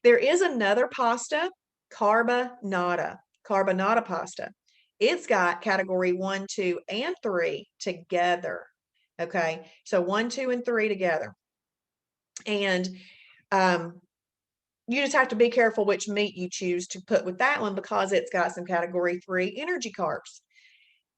There is another pasta, carbonara pasta. It's got category 1, 2, and 3 together. Okay, so 1, 2, and 3 together. And You just have to be careful which meat you choose to put with that one because it's got some category 3 energy carbs.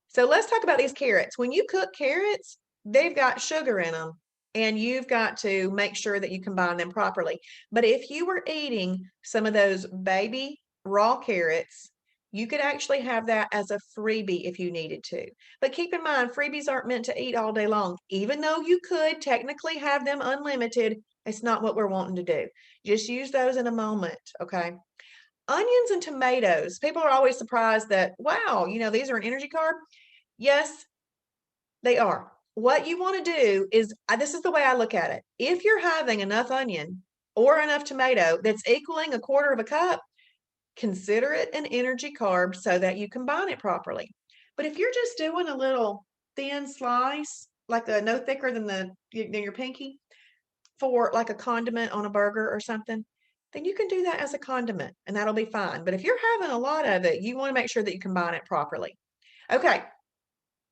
So let's talk about these carrots. When you cook carrots, they've got sugar in them, and you've got to make sure that you combine them properly. But if you were eating some of those baby raw carrots, you could actually have that as a freebie if you needed to. But keep in mind, freebies aren't meant to eat all day long. Even though you could technically have them unlimited, it's not what we're wanting to do. Just use those in a moment, okay? Onions and tomatoes. People are always surprised that, wow, these are an energy carb. Yes, they are. What you want to do is, this is the way I look at it. If you're having enough onion or enough tomato that's equaling a quarter of a cup, consider it an energy carb so that you combine it properly. But if you're just doing a little thin slice, like no thicker than your pinky, for like a condiment on a burger or something, then you can do that as a condiment and that'll be fine. But if you're having a lot of it, you want to make sure that you combine it properly. Okay.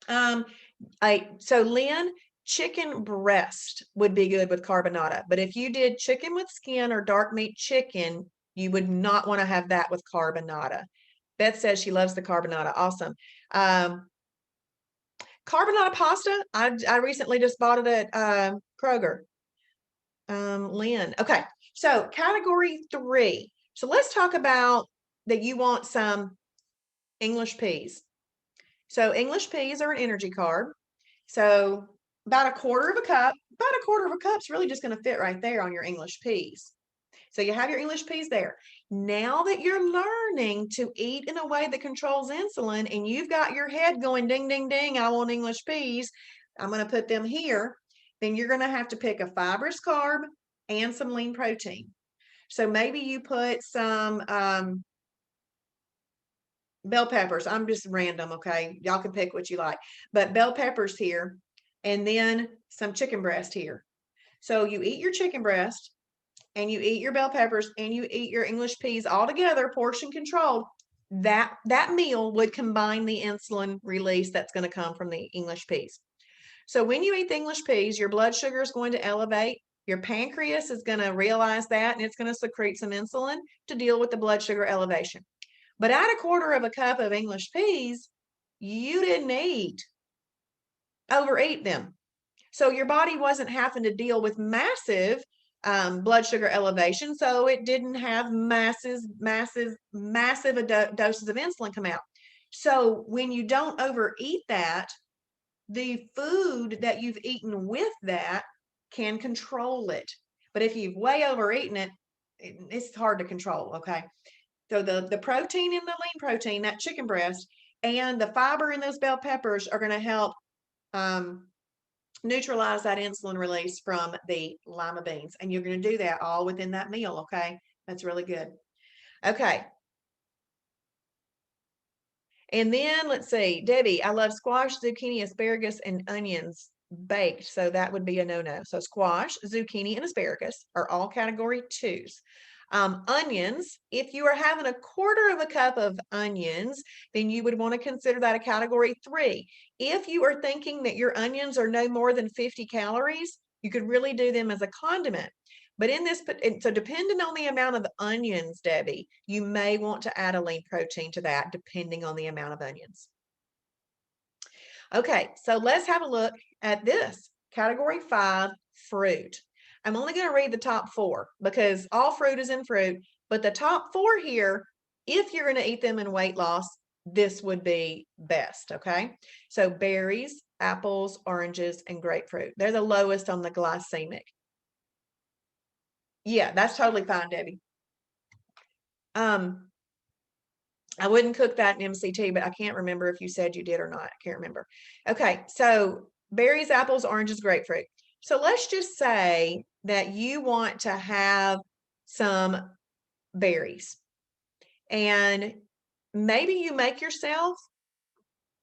So Lynn, chicken breast would be good with carbonara, but if you did chicken with skin or dark meat chicken, you would not want to have that with carbonara. Beth says she loves the carbonara. Awesome. Carbonara pasta, I recently just bought it at Kroger. Lynn. Okay, so category 3. So let's talk about that you want some English peas. So English peas are an energy carb. So about a quarter of a cup is really just going to fit right there on your English peas. So you have your English peas there. Now that you're learning to eat in a way that controls insulin and you've got your head going ding, ding, ding, I want English peas, I'm going to put them here, then you're going to have to pick a fibrous carb and some lean protein. So maybe you put some bell peppers. I'm just random, okay? Y'all can pick what you like. But bell peppers here, and then some chicken breast here. So you eat your chicken breast, and you eat your bell peppers, and you eat your English peas all together, portion controlled. That meal would combine the insulin release that's going to come from the English peas. So when you eat the English peas, your blood sugar is going to elevate. Your pancreas is going to realize that, and it's going to secrete some insulin to deal with the blood sugar elevation. But at a quarter of a cup of English peas, you didn't overeat them. So your body wasn't having to deal with massive blood sugar elevation. So it didn't have massive doses of insulin come out. So when you don't overeat that, the food that you've eaten with that can control it. But if you've way overeaten it, it's hard to control, okay? So the protein in the lean protein, that chicken breast, and the fiber in those bell peppers are going to help neutralize that insulin release from the lima beans. And you're going to do that all within that meal, okay? That's really good. Okay. And then let's see, Debbie, I love squash, zucchini, asparagus, and onions baked. So that would be a no-no. So squash, zucchini, and asparagus are all category 2s. Onions, if you are having a quarter of a cup of onions, then you would want to consider that a category 3. If you are thinking that your onions are no more than 50 calories, you could really do them as a condiment. But so depending on the amount of onions, Debbie, you may want to add a lean protein to that, depending on the amount of onions. Okay, so let's have a look at this. Category 5, fruit. I'm only going to read the top 4 because all fruit is in fruit, but the top 4 here, if you're going to eat them in weight loss, this would be best, okay? So berries, apples, oranges, and grapefruit. They're the lowest on the glycemic. Yeah, that's totally fine, Debbie. I wouldn't cook that in MCT, but I can't remember if you said you did or not. I can't remember. Okay, so berries, apples, oranges, grapefruit. So let's just say that you want to have some berries, and maybe you make yourself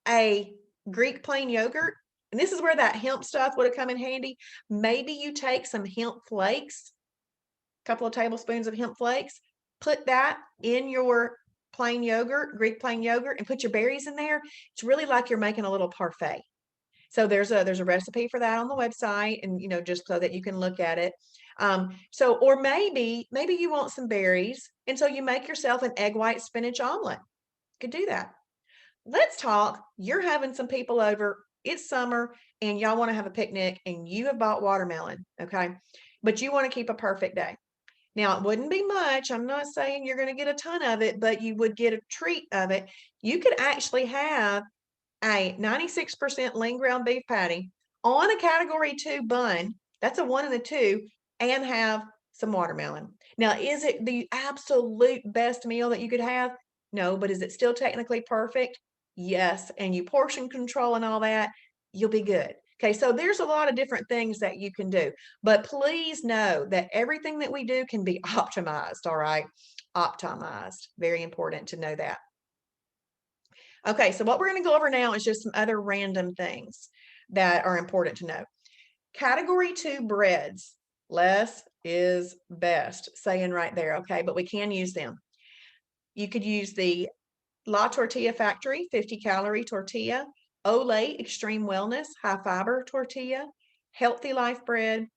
a Greek plain yogurt. And this is where that hemp stuff would have come in handy. Maybe you take some hemp flakes, a couple of tablespoons of hemp flakes, put that in your plain yogurt, Greek plain yogurt, and put your berries in there. It's really like you're making a little parfait. So there's a recipe for that on the website, and just so that you can look at it. Or maybe you want some berries, and so you make yourself an egg white spinach omelet. Could do that. Let's talk. You're having some people over. It's summer, and y'all want to have a picnic, and you have bought watermelon, okay? But you want to keep a perfect day. Now, it wouldn't be much. I'm not saying you're going to get a ton of it, but you would get a treat of it. You could actually have a 96% lean ground beef patty on a category 2 bun. That's a 1 and a 2, and have some watermelon. Now, is it the absolute best meal that you could have? No, but is it still technically perfect? Yes. And you portion control and all that, you'll be good. Okay, so there's a lot of different things that you can do, but please know that everything that we do can be optimized, all right? Optimized. Very important to know that. Okay, so what we're going to go over now is just some other random things that are important to know. Category 2 breads. Less is best, saying right there, okay, but we can use them. You could use the La Tortilla Factory 50-calorie tortilla, Olay Extreme Wellness high fiber tortilla, Healthy Life bread.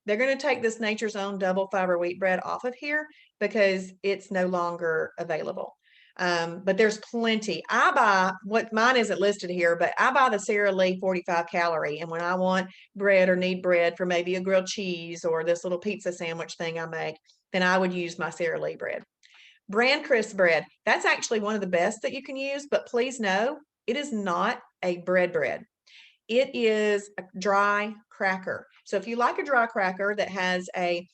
They're going to take this Nature's Own double fiber wheat bread off of here because it's no longer available. But there's plenty. I buy, what mine isn't listed here, but I buy the Sara Lee 45-calorie. And when I want bread or need bread for maybe a grilled cheese or this little pizza sandwich thing I make, then I would use my Sara Lee bread. Bran crisp bread, that's actually one of the best that you can use, but please know it is not a bread. It is a dry cracker. So if you like a dry cracker that has a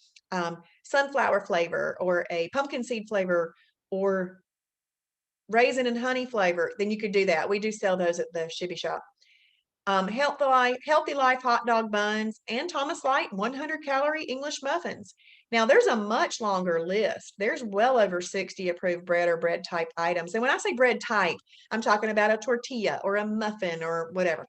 sunflower flavor or a pumpkin seed flavor or raisin and honey flavor, then you could do that. We do sell those at the Shibby Shop. Healthy Life hot dog buns, and Thomas Light 100-calorie English muffins. Now, there's a much longer list. There's well over 60 approved bread or bread type items. And when I say bread type, I'm talking about a tortilla or a muffin or whatever.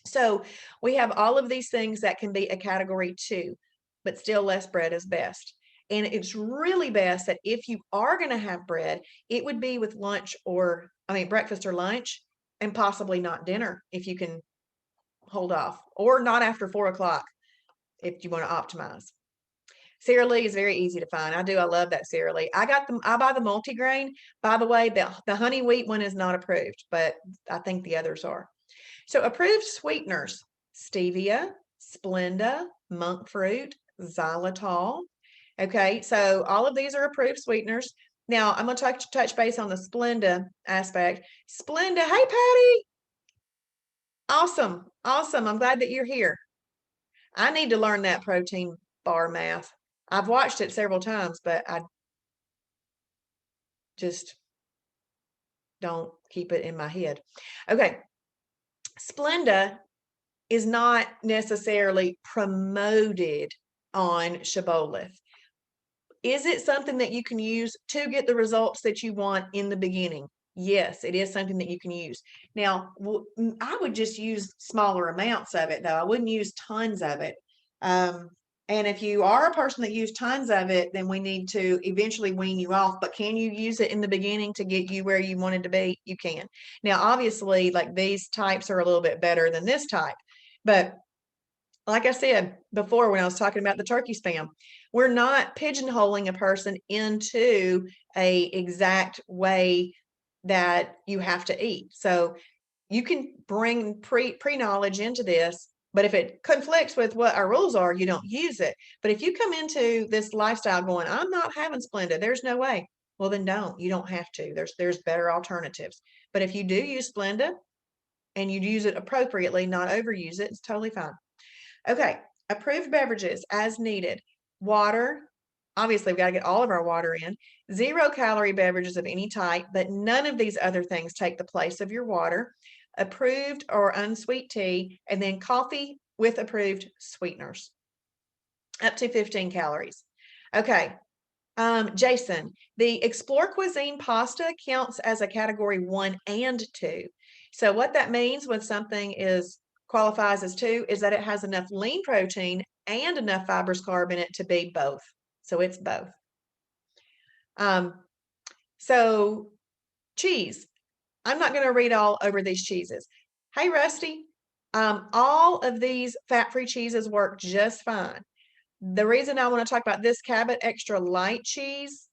So we have all of these things that can be a category 2, but still less bread is best. And it's really best that if you are going to have bread, it would be with breakfast or lunch, and possibly not dinner if you can hold off, or not after 4 o'clock if you want to optimize. Sara Lee is very easy to find. I love that Sara Lee. I buy the multigrain. By the way, the honey wheat one is not approved, but I think the others are. So approved sweeteners: stevia, Splenda, monk fruit, xylitol. Okay, so all of these are approved sweeteners. Now I'm going to touch base on the Splenda aspect. Splenda, hey Patty. Awesome. I'm glad that you're here. I need to learn that protein bar math. I've watched it several times, but I just don't keep it in my head. Okay. Splenda is not necessarily promoted on Shibboleth. Is it something that you can use to get the results that you want in the beginning? Yes, it is something that you can use. Now, I would just use smaller amounts of it, though. I wouldn't use tons of it. And if you are a person that uses tons of it, then we need to eventually wean you off. But can you use it in the beginning to get you where you wanted to be? You can. Now, obviously, like these types are a little bit better than this type. But like I said before, when I was talking about the turkey spam, we're not pigeonholing a person into a exact way that you have to eat. So you can bring pre-knowledge into this, but if it conflicts with what our rules are, you don't use it. But if you come into this lifestyle going, I'm not having Splenda, there's no way. Well, then don't. You don't have to. There's better alternatives. But if you do use Splenda and you use it appropriately, not overuse it, it's totally fine. Okay, approved beverages as needed. Water, obviously we've got to get all of our water in. 0-calorie beverages of any type, but none of these other things take the place of your water. Approved or unsweet tea, and then coffee with approved sweeteners. Up to 15 calories. Okay, Jason, the Explore Cuisine pasta counts as a category 1 and 2. So what that means when something qualifies as 2 is that it has enough lean protein and enough fibrous carb in it to be both. So it's both. So cheese. I'm not going to read all over these cheeses. Hey, Rusty. All of these fat-free cheeses work just fine. The reason I want to talk about this Cabot Extra Light cheese,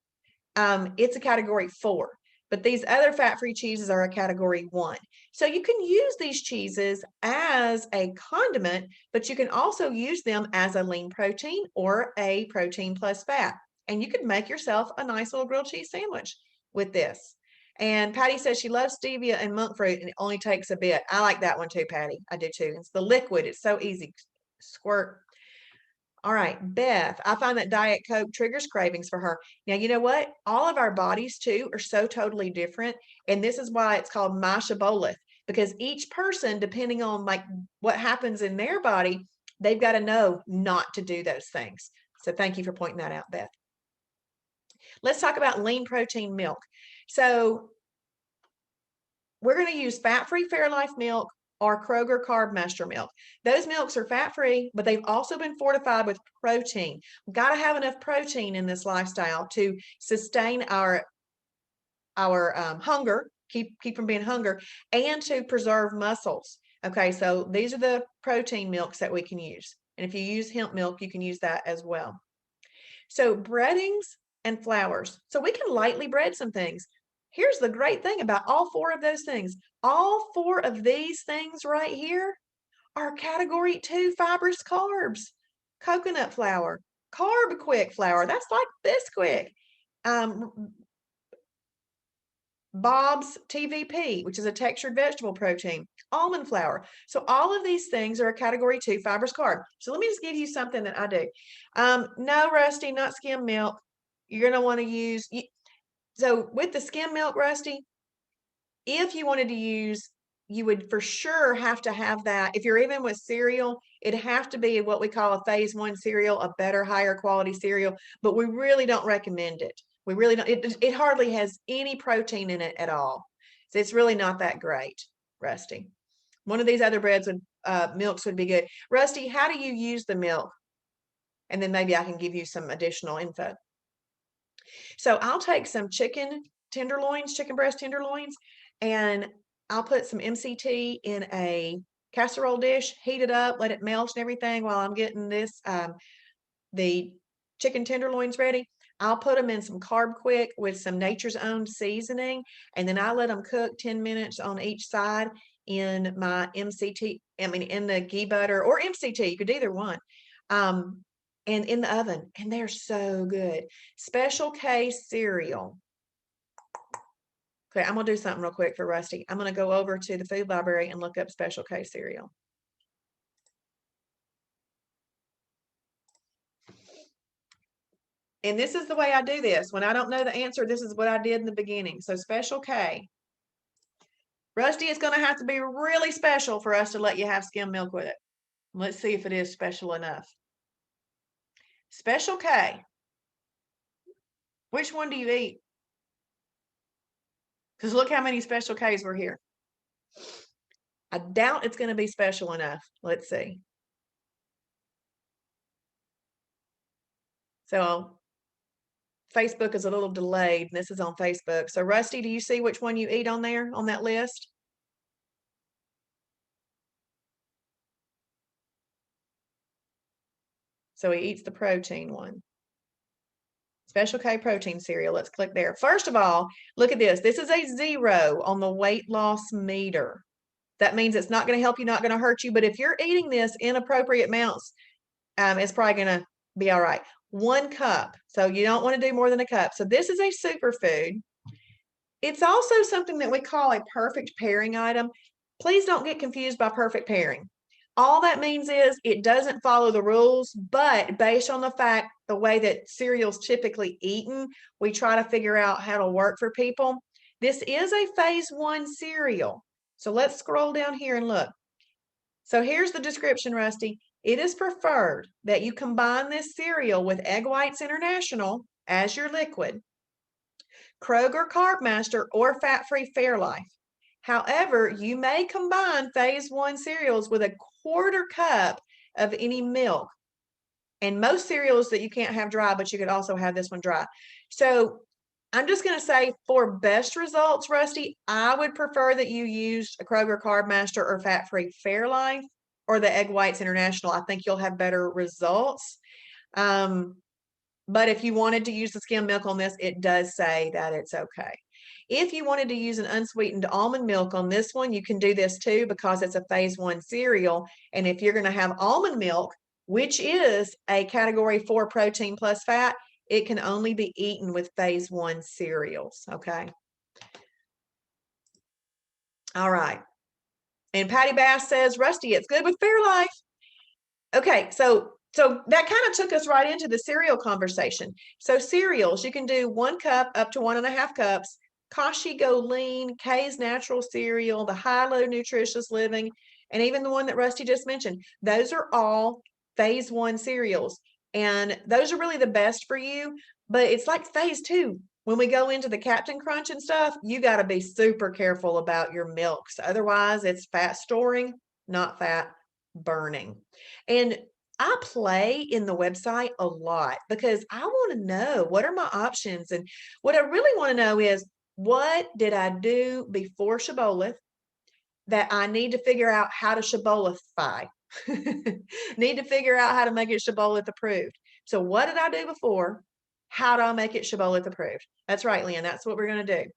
it's a category 4, but these other fat-free cheeses are a category 1. So you can use these cheeses as a condiment, but you can also use them as a lean protein or a protein plus fat. And you could make yourself a nice little grilled cheese sandwich with this. And Patty says she loves stevia and monk fruit, and it only takes a bit. I like that one too, Patty. I do too. It's the liquid. It's so easy. Squirt. All right, Beth, I find that Diet Coke triggers cravings for her. Now, you know what? All of our bodies, too, are so totally different. And this is why it's called my Shibboleth, because each person, depending on like what happens in their body, they've got to know not to do those things. So thank you for pointing that out, Beth. Let's talk about lean protein milk. So we're going to use fat-free Fairlife milk or Kroger Carb Master milk. Those milks are fat-free, but they've also been fortified with protein. We've got to have enough protein in this lifestyle to sustain our hunger, keep from being hunger, and to preserve muscles. Okay, so these are the protein milks that we can use. And if you use hemp milk, you can use that as well. So breadings and flours. So we can lightly bread some things. Here's the great thing about all 4 of those things. All 4 of these things right here are category 2 fibrous carbs. Coconut flour, carb quick flour, that's like Bisquick. Bob's TVP, which is a textured vegetable protein, almond flour. So all of these things are a category 2 fibrous carb. So let me just give you something that I do. No, Rusty, not skim milk. You're going to want to use, so with the skim milk, Rusty, if you wanted to use, you would for sure have to have that. If you're even with cereal, it'd have to be what we call a phase 1 cereal, a better, higher quality cereal, but we really don't recommend it. We really don't, it hardly has any protein in it at all. So it's really not that great, Rusty. One of these other breads would, milks would be good. Rusty, how do you use the milk? And then maybe I can give you some additional info. So I'll take some chicken tenderloins, chicken breast tenderloins, and I'll put some MCT in a casserole dish, heat it up, let it melt and everything while I'm getting this, the chicken tenderloins ready. I'll put them in some Carb Quick with some Nature's Own seasoning, and then I let them cook 10 minutes on each side in my MCT, in the ghee butter or MCT, you could either one. And in the oven, and they're so good. Special K cereal. Okay, I'm gonna do something real quick for Rusty. I'm gonna go over to the food library and look up Special K cereal. And this is the way I do this. When I don't know the answer, this is what I did in the beginning. So Special K. Rusty, it's gonna have to be really special for us to let you have skim milk with it. Let's see if it is special enough. Special K. Which one do you eat? Because look how many Special Ks were here. I doubt it's going to be special enough. Let's see. So Facebook is a little delayed. This is on Facebook. So Rusty, do you see which one you eat on there on that list? So he eats the protein one. Special K protein cereal. Let's click there. First of all, look at this. This is a 0 on the weight loss meter. That means it's not going to help you, not going to hurt you. But if you're eating this in appropriate amounts, it's probably going to be all right. 1 cup. So you don't want to do more than a cup. So this is a superfood. It's also something that we call a perfect pairing item. Please don't get confused by perfect pairing. All that means is it doesn't follow the rules, but based on the fact, the way that cereal's typically eaten, we try to figure out how to work for people. This is a phase 1 cereal. So let's scroll down here and look. So here's the description, Rusty. It is preferred that you combine this cereal with Egg Whites International as your liquid, Kroger Carb Master, or fat-free Fairlife. However, you may combine phase 1 cereals with a 1/4 cup of any milk. And most cereals that you can't have dry, but you could also have this one dry. So I'm just going to say for best results, Rusty, I would prefer that you use a Kroger Carb Master or fat-free Fairlife or the Egg Whites International. I think you'll have better results. But if you wanted to use the skim milk on this, it does say that it's okay. If you wanted to use an unsweetened almond milk on this one, you can do this too because it's a phase 1 cereal. And if you're going to have almond milk, which is a category 4 protein plus fat, it can only be eaten with phase 1 cereals, okay? All right. And Patty Bass says, Rusty, it's good with Fairlife. Okay, so that kind of took us right into the cereal conversation. So cereals, you can do 1 cup up to 1.5 cups. Kashi Go Lean, K's Natural Cereal, the High-Low Nutritious Living, and even the one that Rusty just mentioned. Those are all phase 1 cereals, and those are really the best for you, but it's like phase 2. When we go into the Captain Crunch and stuff, you got to be super careful about your milks. Otherwise, it's fat storing, not fat burning. And I play in the website a lot because I want to know what are my options. And what I really want to know is what did I do before Shibboleth that I need to figure out how to Shibbolethify? Need to figure out how to make it Shibboleth approved. So what did I do before? How do I make it Shibboleth approved? That's right, Lynn. That's what we're going to do.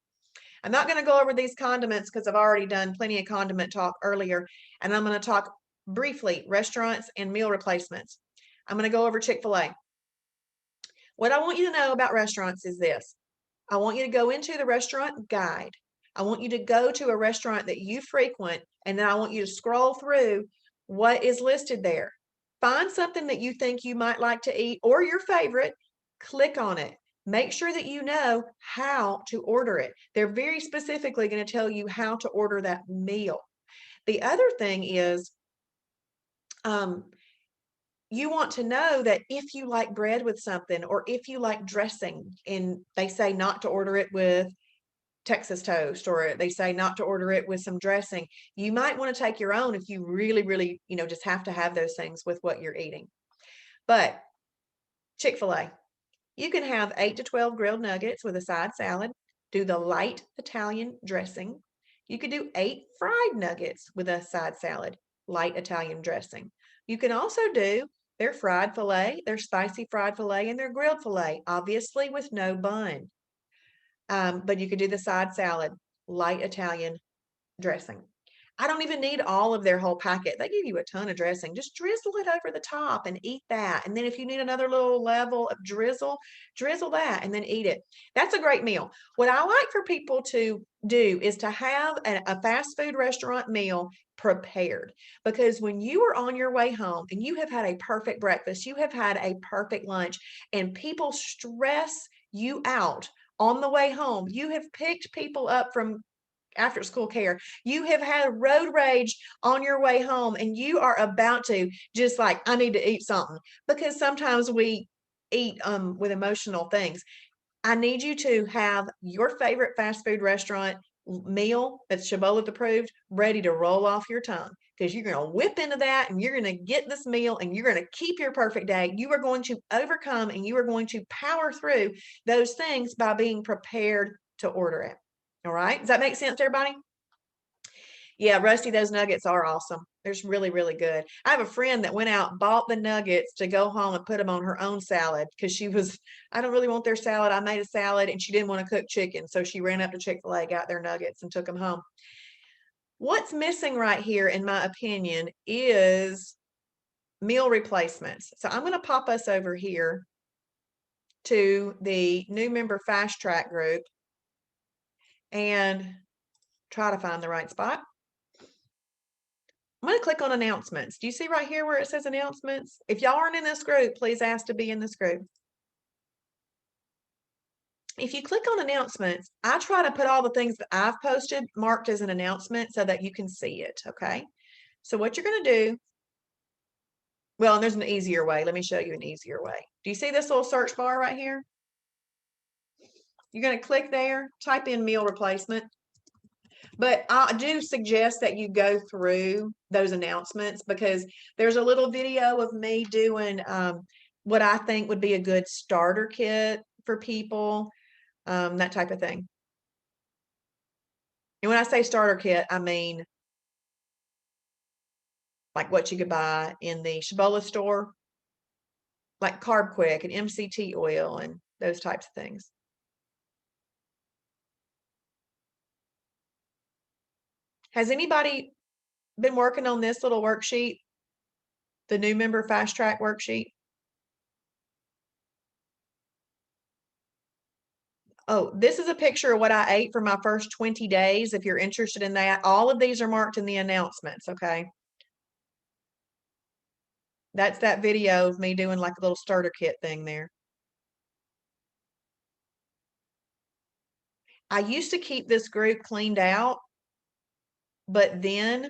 I'm not going to go over these condiments because I've already done plenty of condiment talk earlier, and I'm going to talk briefly restaurants and meal replacements. I'm going to go over Chick-fil-A. What I want you to know about restaurants is this. I want you to go into the restaurant guide. I want you to go to a restaurant that you frequent, and then I want you to scroll through what is listed there. Find something that you think you might like to eat or your favorite, click on it. Make sure that you know how to order it. They're very specifically going to tell you how to order that meal. The other thing is, you want to know that if you like bread with something or if you like dressing, and they say not to order it with Texas toast, or they say not to order it with some dressing, you might want to take your own if you really, really, just have to have those things with what you're eating. But Chick-fil-A, you can have 8 to 12 grilled nuggets with a side salad. Do the light Italian dressing. You could do 8 fried nuggets with a side salad, light Italian dressing. You can also do their fried filet, their spicy fried filet, and their grilled filet, obviously with no bun. But you could do the side salad, light Italian dressing. I don't even need all of their whole packet. They give you a ton of dressing. Just drizzle it over the top and eat that. And then if you need another little level of drizzle that and then eat it. That's a great meal. What I like for people to do is to have a fast food restaurant meal prepared, because when you are on your way home and you have had a perfect breakfast, you have had a perfect lunch, and people stress you out on the way home, you have picked people up from after school care, you have had road rage on your way home, and you are about to just like, I need to eat something, because sometimes we eat with emotional things. I need you to have your favorite fast food restaurant meal that's Shibboleth approved ready to roll off your tongue, because you're going to whip into that and you're going to get this meal and you're going to keep your perfect day. You are going to overcome and you are going to power through those things by being prepared to order it. All right. Does that make sense to everybody? Yeah, Rusty, those nuggets are awesome. They're really, really good. I have a friend that went out, bought the nuggets to go home and put them on her own salad because I don't really want their salad. I made a salad and she didn't want to cook chicken. So she ran up to Chick-fil-A, got their nuggets and took them home. What's missing right here, in my opinion, is meal replacements. So I'm going to pop us over here to the new member fast track group and try to find the right spot. I'm going to click on announcements. Do you see right here where it says announcements? If y'all aren't in this group, please ask to be in this group. If you click on announcements, I try to put all the things that I've posted marked as an announcement so that you can see it, okay? So what you're going to do, well, and there's an easier way. Let me show you an easier way. Do you see this little search bar right here? You're going to click there, type in meal replacement. But I do suggest that you go through those announcements, because there's a little video of me doing what I think would be a good starter kit for people, that type of thing. And when I say starter kit, I mean like what you could buy in the Shibboleth store. like Carb Quick and MCT oil and those types of things. Has anybody been working on this little worksheet, the new member fast track worksheet? Oh, this is a picture of what I ate for my first 20 days. If you're interested in that, all of these are marked in the announcements, okay? That's that video of me doing like a little starter kit thing there. I used to keep this group cleaned out, but then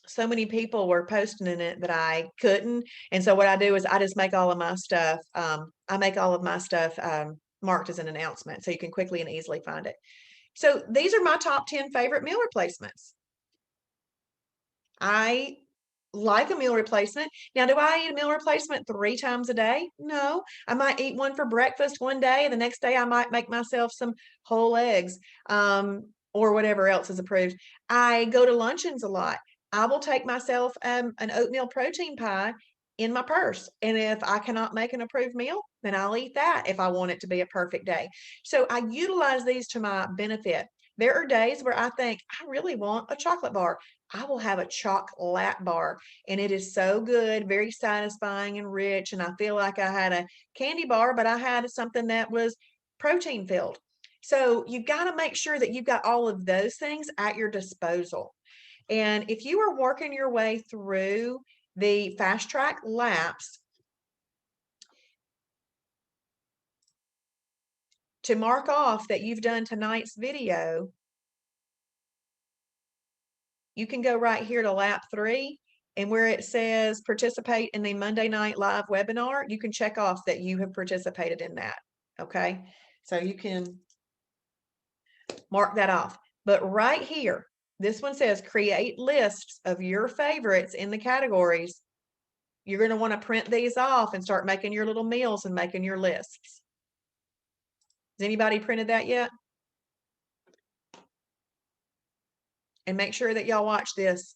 so many people were posting in it that I couldn't. And so what I do is I just make all of my stuff, I make all of my stuff marked as an announcement so you can quickly and easily find it. So these are my top 10 favorite meal replacements. I like a meal replacement. Now, do I eat a meal replacement 3 times a day? No. I might eat one for breakfast one day, and the next day I might make myself some whole eggs, or whatever else is approved. I go to luncheons a lot. I will take myself an oatmeal protein pie in my purse. And if I cannot make an approved meal, then I'll eat that if I want it to be a perfect day. So I utilize these to my benefit. There are days where I think I really want a chocolate bar. I will have a chocolate bar, and it is so good, very satisfying and rich. And I feel like I had a candy bar, but I had something that was protein filled. So you've got to make sure that you've got all of those things at your disposal. And if you are working your way through the fast track laps to mark off that you've done tonight's video, you can go right here to lap 3, and where it says participate in the Monday night live webinar, you can check off that you have participated in that. Okay, so you can mark that off. But right here, this one says create lists of your favorites in the categories. You're going to want to print these off and start making your little meals and making your lists. Has anybody printed that yet? And make sure that y'all watch this,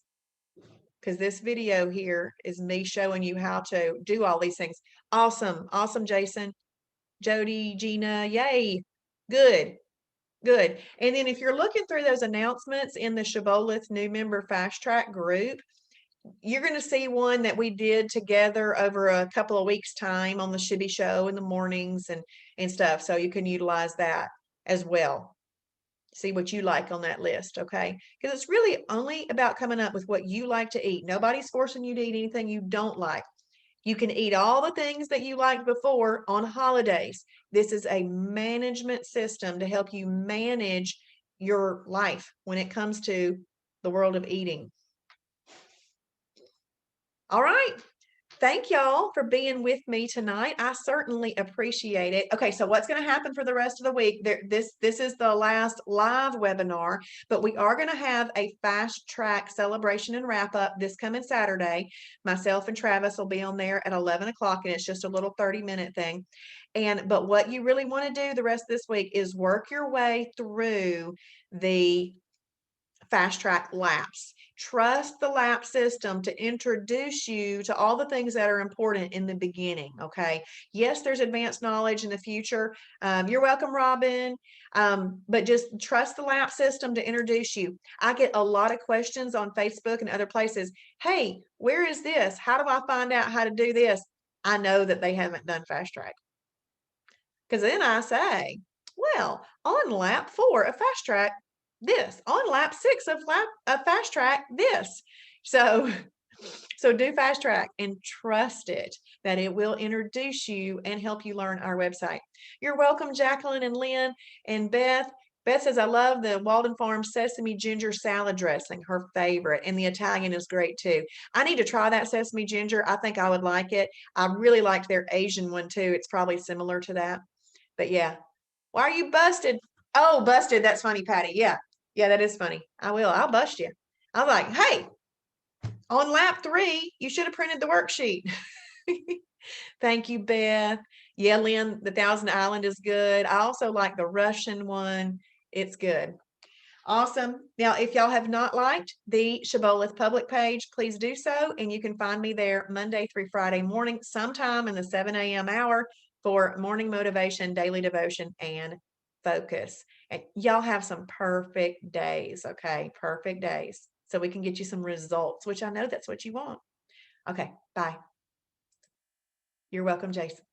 because this video here is me showing you how to do all these things. Awesome. Awesome, Jason. Jody, Gina, yay. Good. Good. And then if you're looking through those announcements in the Shibboleth new member fast track group, you're going to see one that we did together over a couple of weeks time on the Shibby show in the mornings and stuff. So you can utilize that as well. See what you like on that list, okay? Because it's really only about coming up with what you like to eat. Nobody's forcing you to eat anything you don't like. You can eat all the things that you liked before on holidays. This is a management system to help you manage your life when it comes to the world of eating. All right. Thank y'all for being with me tonight. I certainly appreciate it. Okay, so what's going to happen for the rest of the week? This is the last live webinar, but we are going to have a fast track celebration and wrap up this coming Saturday. Myself and Travis will be on there at 11 o'clock, and it's just a little 30-minute thing. But what you really want to do the rest of this week is work your way through the fast track laps. Trust the lap system to introduce you to all the things that are important in the beginning. Okay. Yes, there's advanced knowledge in the future. You're welcome, Robin. But just trust the lap system to introduce you. I get a lot of questions on Facebook and other places. Hey, where is this? How do I find out how to do this? I know that they haven't done fast track. Because then I say, well, on lap 4 of fast track, this. On lap 6 of fast track, this. So do fast track and trust it that it will introduce you and help you learn our website. You're welcome, Jacqueline and Lynn and Beth. Beth says, I love the Walden Farm sesame ginger salad dressing, her favorite, and the Italian is great too. I need to try that sesame ginger. I think I would like it. I really liked their Asian one too. It's probably similar to that. But yeah. Why are you busted? Oh, busted. That's funny, Patty. Yeah. Yeah, that is funny. I will. I'll bust you. I'm like, hey, on lap 3, you should have printed the worksheet. Thank you, Beth. Yeah, Lynn, the Thousand Island is good. I also like the Russian one. It's good. Awesome. Now, if y'all have not liked the Shibboleth public page, please do so. And you can find me there Monday through Friday morning, sometime in the 7 a.m. hour for morning motivation, daily devotion, and focus. And y'all have some perfect days, okay? Perfect days. So we can get you some results, which I know that's what you want. Okay, bye. You're welcome, Jason.